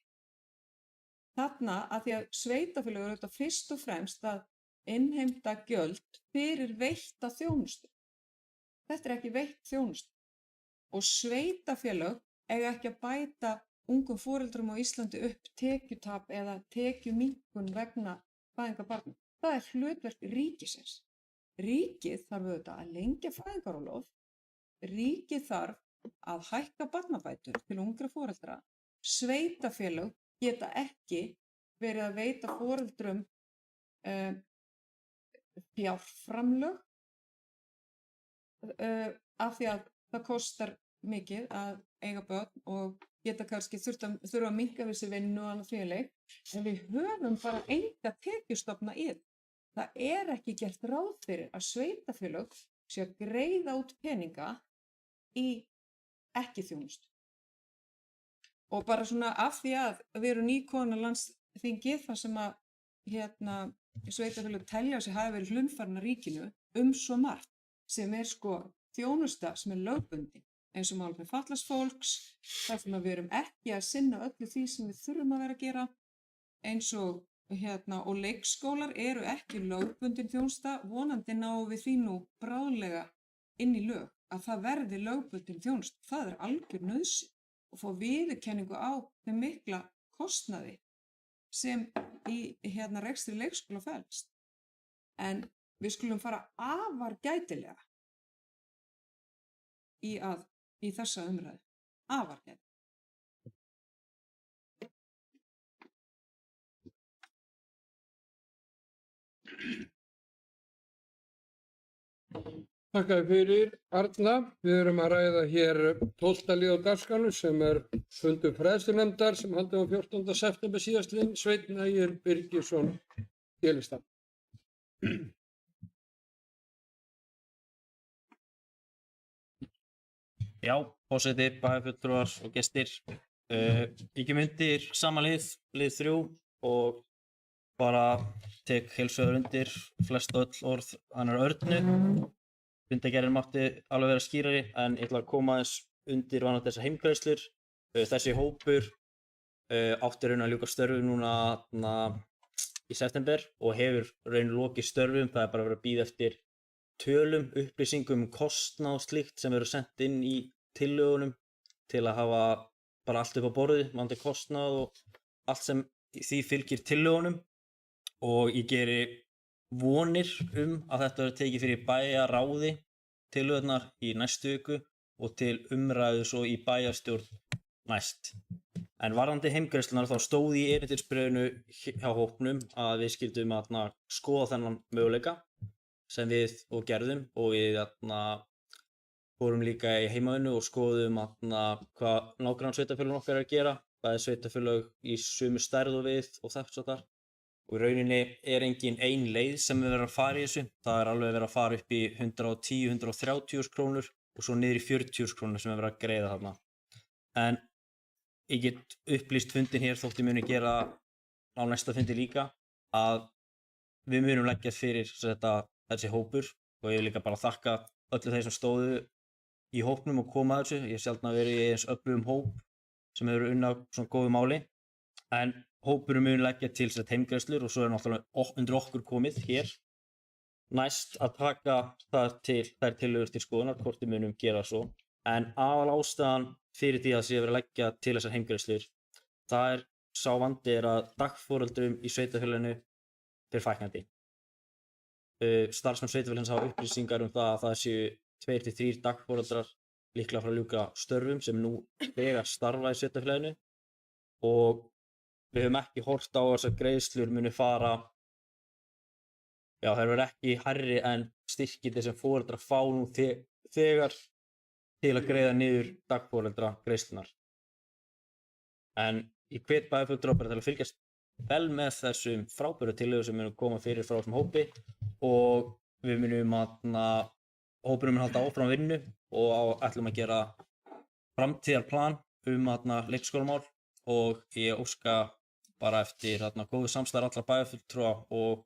Þarna að því að sveitarfélög eru þetta fyrst og fremst að innheimta gjöld fyrir veitta þjónustu. Þetta er ekki veitt þjónustu. Og sveitarfélög eiga ekki að bæta ungum foreldrum á Íslandi upp tekjutap eða tekjuminnkun vegna fæðingar barna. Það er hlutverk ríkisins. Ríkið þarf auðvitað að lengja fæðingarorlof. Ríkið þarf að hækka barnabætur til ungra foreldra. Sveitarfélög geta ekki verið að veita foreldrum fjárframlög af því að það kostar mikið að eiga börn og geta kannski þurfa að minnka við sér vinnu og annað þvíumlíkt, en við höfum bara enga tekjustofna í þetta. Það er ekki gert ráð fyrir að sveitarfélög sé að greiða út peninga í ekki þjónustu. Og bara svona af því að við erum nýkomin á landsþingi þar sem að sveitarfélög telja sig hafi verið hlunnfarin af ríkinu svo margt sem er þjónusta sem er lögbundin eins og málefni fatlaðs fólks, þar sem við erum ekki að sinna öllu því sem við þurfum að vera að gera eins og leikskólar eru ekki lögbundin þjónusta, vonandi náum við því nú bráðlega inn í lög að það verði lögbundin þjónusta. Það er algjör nauðsyn og fá viðurkenningu á þeim mikla kostnaði sem í rekstri leikskóla felst. En við skulum fara afar gætilega í þessa umræðu. Afar gætilega. Þakka þér fyrir, Arna. Við erum að ræða hér 12. lið á dagskránni sem er fundur fræðslunefndar sem haldið á 14. september síðastliðinn. Sveinn Ægir Birgisson, B-lista. Já, forseti, bæjarfulltrúar og gestir. Ég kem undir sama lið 3 og bara tek heilshugar undir flest öll orð hannar Örnu. Fundargerðin mátti alveg vera skýrari en ég ætla að koma aðeins undir varðandi þessar heimgreiðslur. Þessi hópur átti raun að ljúka störfum núna í september og hefur raun lokið störfum. Það er bara verið að bíða eftir tölum, upplýsingum, kostnað og slíkt sem eru sent inn í tillögunum til að hafa bara allt upp á borðið, varðandi kostnað og allt sem því fylgir tillögunum. Og ég geri vonir að þetta verður tekið fyrir bæjarráði tillögurnar í næstu viku og til umræðu svo í bæjarstjórn næst. En varðandi heimgreiðslurnar þá stóð í erindisbréfinu hjá hópnum að við skyldum skoða þennan möguleika sem við og gerðum og við fórum líka í heimavinnu og skoðum hvað nágrannasveitarfélögin okkar að gera. Það sveitarfélög í sömu stærð og við og þess að þar. Og í rauninni engin ein leið sem við verðum að fara í þessu. Það alveg verið að fara upp í 110–130 krónur og svo niður í 40 krónur sem við verðum að greiða þarna. En ég get upplýst fundin hér þótt ég muni gera á næsta fundi líka að við munum leggja fyrir þessi hópur og ég vil líka bara þakka öllu þeir sem stóðu í hópnum og koma að þessu. Ég sjálfna verið í eins öflugum hóp sem hefur unnið svona góðu máli. En hópurum mun leggja til heimgreiðslur og svo náttúrulega undir okkur komið hér næst að taka þær tillögur til skoðunar hvort við munum gera svo. En aðalástæðan fyrir því að sé verið að leggja til þessar heimgreiðslur, sá vandi að dagforeldrum í sveitarfélaginu fer fækkandi. Starfsmenn sveitarfélagsins hafa upplýsingar það að það séu 2–3 dagforeldrar líklega að fara að ljúka störfum sem nú þegar starfa í sveitarfélaginu og við höfum ekki horft á þessar greiðslur muni fara, þær verða ekki hærri en styrkirnir sem foreldrar fá nú þegar til að greiða niður dagforeldra greiðslunar. En ég hvet bæjarfulltrúa bara til að fylgjast vel með þessum frábæru tillögum sem munum koma fyrir frá þessum hópi og við munum hópurinn mun halda áfram vinnu og ætlum að gera framtíðarplan leikskólamál og ég óska bara eftir góðu samstarf allra bæjarfulltrúa og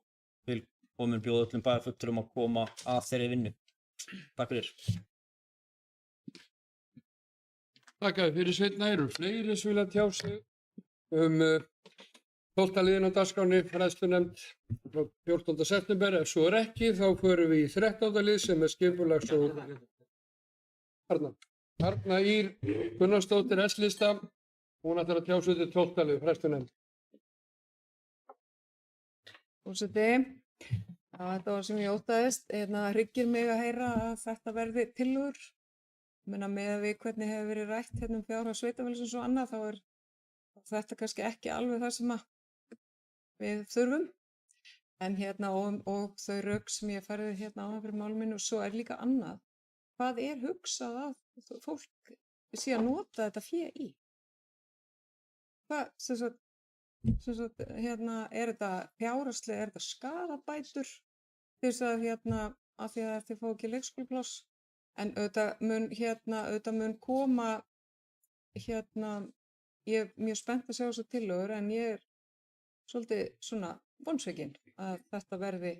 mun bjóða öllum bæjarfulltrúum að koma að þeirri vinnu. Takk fyrir. Takk fyrir Sveinn. Eru fleiri sem vilja tjá sig 12. liðinn á dagskránni fræðslunefnd frá 14. september. Ef svo ekki þá förum við í 13. lið sem skipulags og Arna Ýr Gunnarsdóttir S-lista. Hún ætlar að tjá sig til 12. lið fræðslunefnd. Forseti, þetta var sem ég óttaðist. Hryggir mig að heyra að þetta verði tillögur. Með við hvernig hefur verið rætt fjárhag sveitarfélagsins og annað, þá er þetta kannski ekki alveg það sem við þurfum. En og þau rök sem ég færði áðan fyrir máli mínu og svo er líka annað. Hvað er hugsað að fólk sé að nota þetta fé í? Hvað, er þetta fjárhagslega, er þetta skaðabætur til þess að af því að þið fá ekki leikskólapláss? En auðvitað mun koma ég er mjög spennt að sjá þessar tillögur en ég er svolítið svona vonsvikinn að þetta verði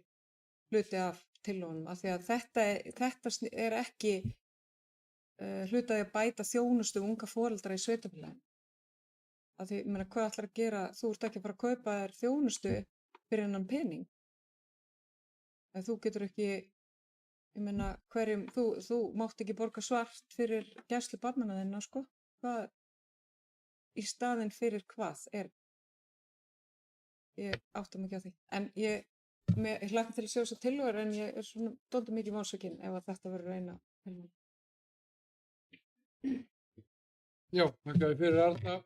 hluti af tillögunum af því að þetta er ekki hluti að bæta þjónustu unga foreldra í sveitarfélaginu. Af því, hvað ætlar að gera? Þú ert ekki að fara að kaupa þér þjónustu fyrir hennan pening. En þú getur ekki þú mátt ekki borga svart fyrir gæslu barnanna þinna, sko. Hvað, í staðinn fyrir hvað er? Ég átta mig ekki á því. En ég hlakka til að sjá þessar tillögur en ég er svona dálítið mikið vonsvikinn ef að þetta verður eina tillögur. Já, þakka fyrir Arna.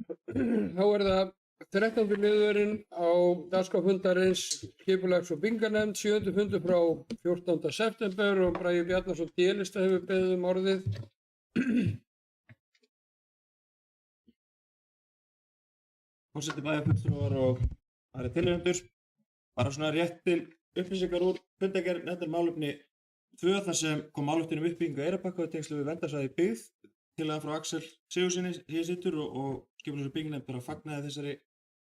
Þá er það 13. liðurinn á dagskrá fundarins skipulags- og byggingarnefnd 7. fundur frá 14. september og Bragi Bjarnason D-lista hefur beðið orðið. Forseti bæjarfulltrúar og aðrir tilheyrendur. Bara svona rétt til upplýsingar úr fundargerð nefndar málefni 2 þar sem kom ályktun uppbyggingu Eyrarbakka í tengslum við verndarsvæði byggð tillaga frá Axel Sigurðssyni hér situr og skipulags- og byggingarnefnd bara fagnaði þessari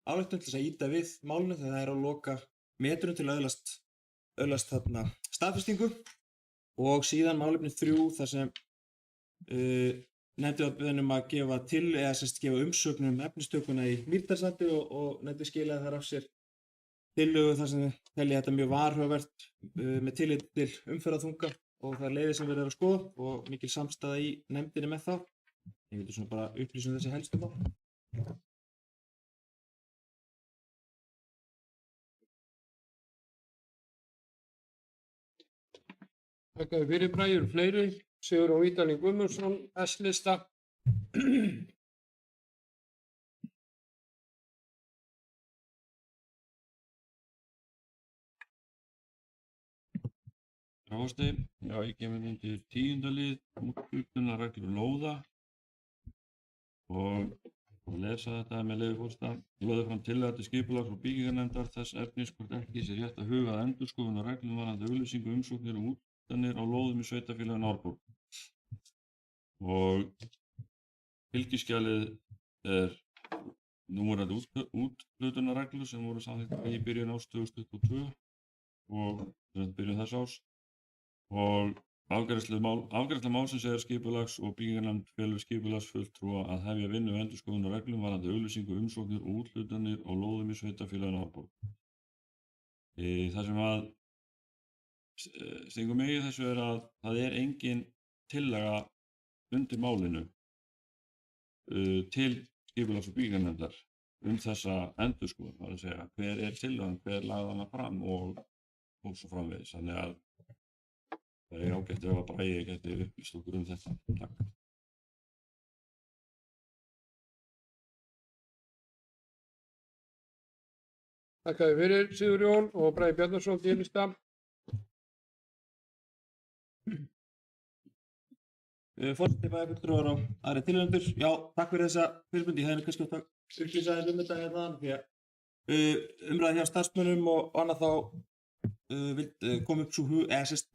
ályktun til þess að ýta við málinu þegar það er á loka metrunum til að öðlast þarna staðfestingu. Og síðan málefni 3 þar sem nefndin var beðin að gefa umsögn efnistökuna í Mýrdalssandi og nefndin skilaði þar af sér tillögu þar sem telja þetta mjög varhugavert með tilliti til umferðarþunga og það leiðir sem verið að skoða og mikil samstaða í nefndinni með það. Ég vildi svona bara upplýsa þessi helstu mál. Þakka fyrir Bragi, eru fleiri. Sigurjón Vídalín Guðmundsson, S-lista. Ráðasti, já, ég kemur undir 10. lið, úthlutunarreglur lóða og lesa þetta með leyfi forseta. Lögðu fram tillaga til skipulags- og byggingarnefndar þess efnis hvort ekki sé rétt að huga að endurskoðun á reglum varðandi auglýsingu umsóknir og úthlutanir á lóðum í sveitarfélaginu Árborg. Og fylgiskjalið er núverandi úthlutunarreglur sem voru samþykktar í byrjun árs 2022 og byrjun þess árs. Og afgreiðsla málsins er skipulags- og byggingarnefnd felur skipulagsfulltrúa að hefja vinnu við endurskoðun á reglum varðandi auglýsingu, umsóknir og úthlutanir á lóðum í sveitarfélaginu Árborg. Það sem að stingur mig í þessu er að það er engin tillaga undir málinu til skipulags- og byggingarnefndar þessa endurskoðun, það er að segja hver er tillagan, hver lagði hana fram og svo framvegis. Þannig að það er ágætt ef að Bragi geti upplýst okkur þetta. Takk. Þakka fyrir Sigurjón og Bragi Bjarnason, D-lista. Forseti, bæjarfulltrúar og aðrir tilnefnendur. Já, takk fyrir þessa fyrirspurn. Ég hefði kannski átt að upplýsa þetta hérna því að umræði hjá starfsmönnum og annað þá kom upp svo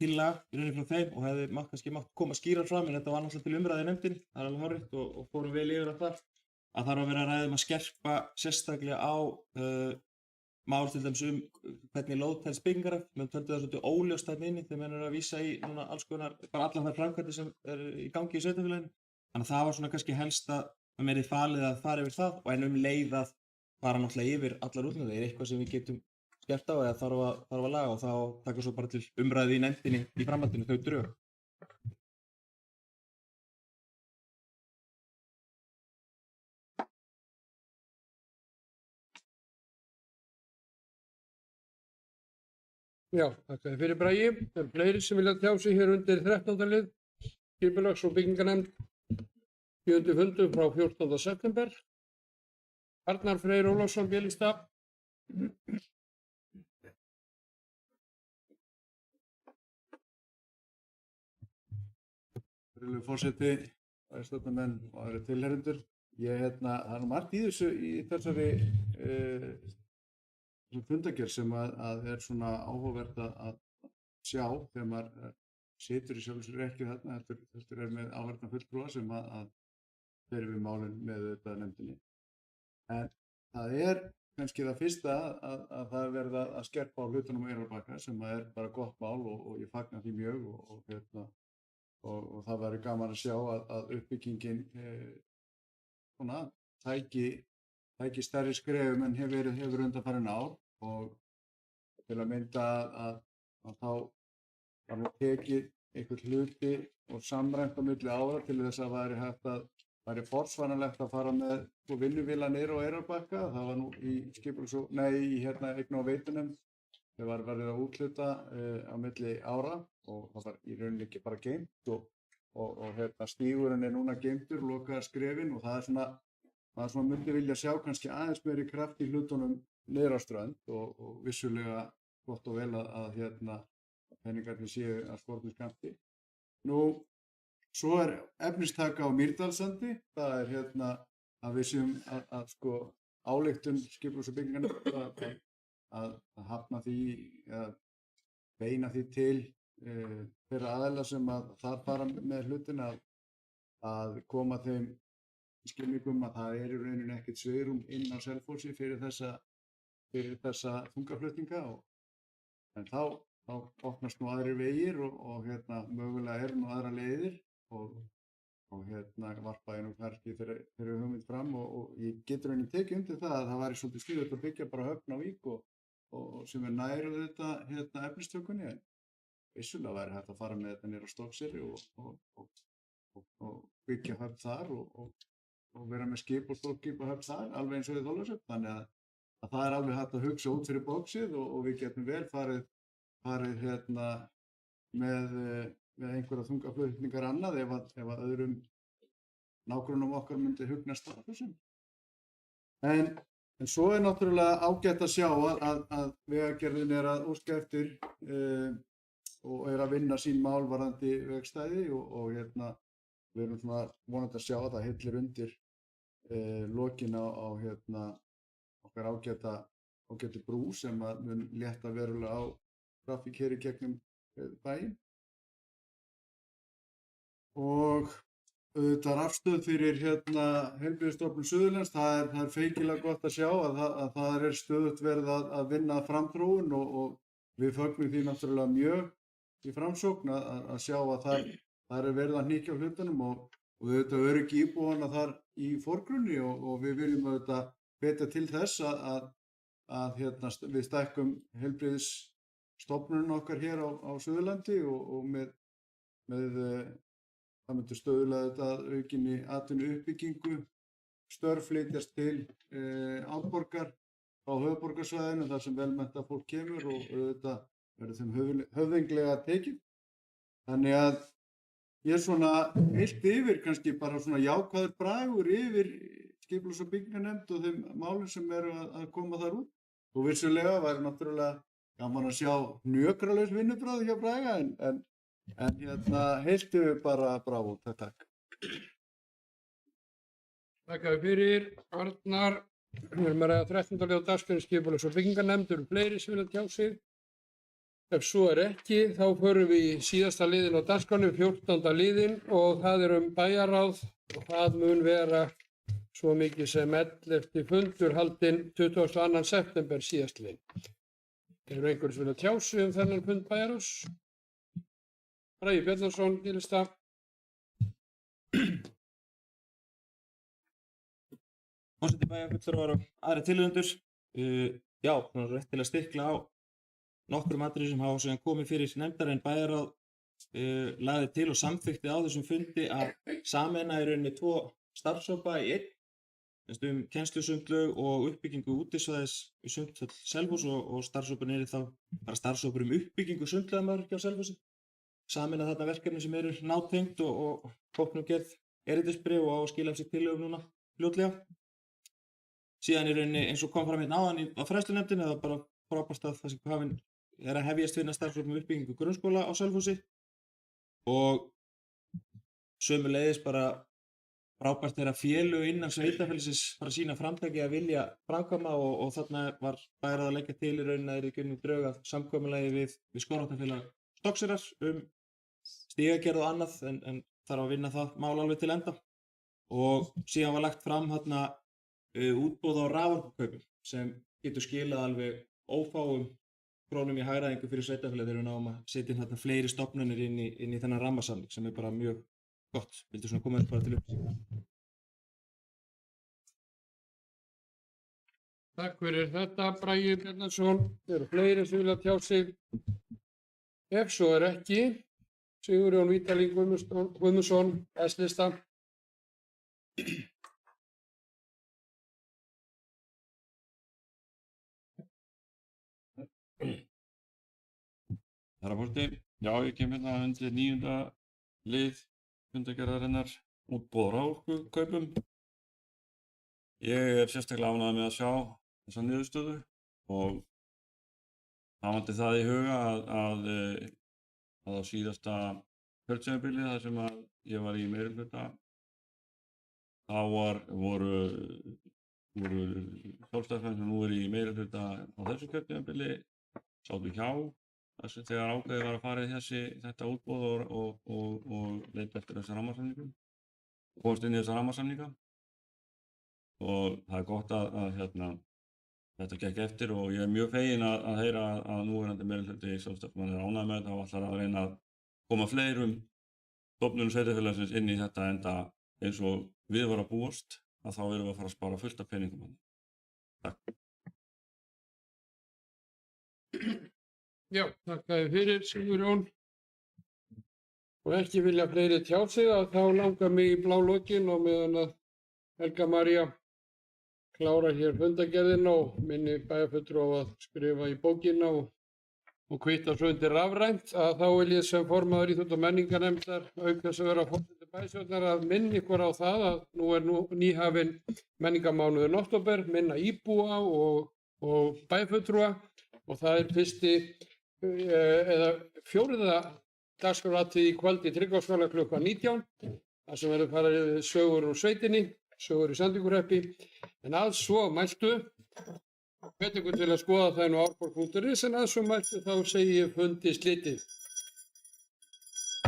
tillaga í rauninni frá þeim og hefði kannski mátt koma skýrar fram, en þetta var náttúrulega til umræði í nefndinni, það er alveg hárrétt og fórum vel yfir að þar var verið að ræða að skerpa sérstaklega á mál til dæmis hvernig lóð telst byggingarhæft. Menn töldu það svolítið óljóst þarna inni þegar menn eru að vísa í núna alls konar, bara allar þær framkvæmdir sem eru í gangi í sveitarfélaginu. Þannig að það var svona kannski helst að mér er falið að fara yfir það og en leið að fara náttúrulega yfir allar útlöndar. Það er eitthvað sem við getum skerpt á eða þarf að laga og þá taka svo bara til umræðu í nefndinni í framhaldinu þau drög. Já, þakka fyrir Bragi. Það eru fleiri sem vilja tjá sig hér undir 13. lið, skipulags- og byggingarnefnd, 7. fundur frá 14. september. Arnar Freyr Ólafsson, B-lista. Virðulegur forseti, bæjarstjórnarmenn og aðrir tilheyrendur. Það er margt í þessari fundargerð sem að er svona áhugavert að sjá þegar maður situr í sjálfu sér ekki þarna, heldur er með áheyrna fulltrúa sem að fer við málin með þetta nefndinni. En það er kannski það fyrsta að það er verið að skerpa á hlutunum á Eyrarbakka sem er bara gott mál og ég fagna því mjög og það væri gaman að sjá að uppbyggingin tæki stærri skrefum en hefur undanfarin ár og til að mynda að þá var nú tekið einhver hluti og samræmt á milli ára til þess að væri forsvaranlegt að fara með vinnuvélanir á Eyrarbakka. Það var nú í eigna- og veitunefnd þegar var verið að úthluta á milli ára og það var í rauninni ekki bara geymt og stígurinn er núna geymdur, lokaðar skrefin og það er svona maður myndi vilja sjá kannski aðeins meiri kraft í hlutunum niður á strönd og vissulega gott og vel að peningarnir séu að skornum skammti. Nú, svo er efnistaka á Mýrdalssandi, það er að við séum að ályktun skipulags- og byggingarnefndar að hafna því, að beina því til þeirra aðila sem að þar fara með hlutina að koma þeim skilningum að það er í rauninni ekkert svigrúm inn á Selfossi fyrir þessa þungaflutninga en þá opnast nú aðrir vegir og mögulega eru nú aðrar leiðir og varpa ég nú kannski þeirri hugmynd fram og ég getur rauninni tekið undir það að það væri svolítið sniðugt að byggja bara höfn á Vík og sem er nær þetta efnistökunni en vissulega væri hægt að fara með þetta niður á Stokkseyri og byggja höfn þar og vera með skip og stórskip og höfn þar, alveg eins og í Þorlákshöfn. Þannig að það er alveg hægt að hugsa út fyrir bóksið og við getum vel farið með einhverja þungaflutningar annað ef að öðrum nágrönnum okkar myndi hugnast það þessum. En svo er náttúrulega ágætt að sjá að Vegagerðin er að óska eftir og er að vinna sín mál varðandi vegstæði og við erum svona vonandi að sjá að það hillir undir lokin á okkar ágætu brú sem að mun létta verulega á trafík hér í gegnum bæinn. Og auðvitað rafstöð fyrir Heilbrigðisstofnun Suðurlands, það er feikilega gott að sjá að það er stöðugt verið að vinna að framþróun og við fögnum því náttúrulega mjög í Framsókn að sjá að þar er verið að hnykkja á hlutunum og auðvitað öryggi íbúanna þar í forgrunni og við viljum auðvitað hvetja til þess að við stækkum heilbrigðisstofnunum okkar hér á Suðurlandi og með það myndi stöðulega auðvitað aukinni atvinnuuppbyggingu, störf flytjast til Árborgar á höfuðborgarsvæðinu þar sem velmenntað fólk kemur og auðvitað verður þeim höfðinglega tekið. Þannig að ég er svona heilt yfir kannski bara svona jákvæður bragur yfir skipulags- og byggingarnefnd og þeim málum sem eru að koma þar út. Og vissulega væri náttúrulega gaman að sjá hnökralaus vinnubragð hjá Braga en heilt yfir bara bravo, takk. Takk fyrir Arnar. Við erum að ræða 13. liður á dagskránni skipulags- og byggingarnefnd, eru fleiri sem vilja tjá sig. Ef svo er ekki, þá förum við í síðasta liðin á dagskránni, 14. liðin og það er bæjarráð og það mun vera svo mikið sem 11. fundur haldinn 22. september síðastliðinn. Eru einhverjir sem vilja tjá sig þennan fund bæjarráðs? Bragi Bjarnason, Gilista. Forseti bæjarfulltrúar og aðrir tilheyrendur. Já, rétt til að stikla á nokkrum atriðum sem hafa síðan komið fyrir nefndar en bæjarráð lagði til og samþykkti á þessum fundi að sameina í rauninni 2 starfshópa í einn kennslusundlaug og uppbyggingu útisvæðis í Sundhöll Selfoss og starfshópur er þá bara starfshópur uppbyggingu sundlaugamannvirkja á Selfossi. Sameina þarna verkefni sem eru nátengd og hópnum gerð erindisbréf og á að skila sér tillögum núna fljótlega. Síðan í rauninni eins og kom fram hérna áðan á fræðslunefndinni það bara frábært að það sem hafinn er að hefjast vinna starfshópum uppbyggingu grunnskóla á Selfossi og sömuleiðis bara frábært er að félög innan sveitarfélagsins fara að sýna framtaki að vilja framkvæma og þarna var bæjarráð að leggja til í rauninni að þeir eru drög að samkomulagi við Skógræktarfélag Stokkseyrar stigagerð og annað en þarf að vinna það mál alveg til enda og síðan var lagt fram þarna útboð á raforkukaupum sem getur skilað alveg ófáum krónum í hagræðingu fyrir sveitarfélagið þegar við náum að setja inn þarna fleiri stofnanir inn í þennan rammasamning sem er bara mjög gott. Vildu svona koma upp bara til upplýsingar. Takk fyrir þetta, Bragi Bjarnason. Eru fleiri sem vilja tjá sig? Ef svo er ekki, Sigurjón Vítalín Guðmundsson, S-lista. Herra forseti, já ég kem hérna undir 9. lið fundargerðarinnar útboð á raforkukaupum. Ég er sérstaklega ánægður með að sjá þessa niðurstöðu og hafandi það í huga að á síðasta kjörtímabili þar sem að ég var í meirihluta þá voru sjálfstæðismenn sem nú eru í meirihluta á þessu kjörtímabili sátu hjá þessu þegar ákveðið var að fara í þetta útboð og leita eftir þessu rammasamningum. komast inn í þessa rammasamninga og það er gott að þetta gekk eftir og ég er mjög feginn að heyra að núverandi meirihluti Sjálfstæðismanna er ánægður með þetta og ætlar að reyna að koma fleirum stofnunum sveitarfélagsins inn í þetta enda eins og við var að búast að þá erum við að fara að spara fullt af peningum hann. Takk. Já, þakka þér fyrir, Sigurjón. Og ekki vilja fleiri tjá sig að þá langar mig í blá lokin og meðan að Helga María klára hér fundargerðina og minni bæjarfulltrúa á að skrifa í bókina og kvitta svo undir rafrænt að þá vil ég sem formaður íþrótta- og menningarnefndar auk þess að vera forseti bæjarstjórnar að minna ykkur á það að nú er nýhafinn menningarmánuðurinn október, minna íbúa og bæjarfulltrúa og það er fyrsti eða fjórða dagskrárlatíð í kvöld í Tryggvaskóla klukkan 19 þar sem verður farið yfir sögur úr sveitinni, sögur í Sandvíkurhreppi en að svo mæltu hvet ykkur til að skoða það nú árborg.is en að svo mæltu þá segi ég fundi slitið.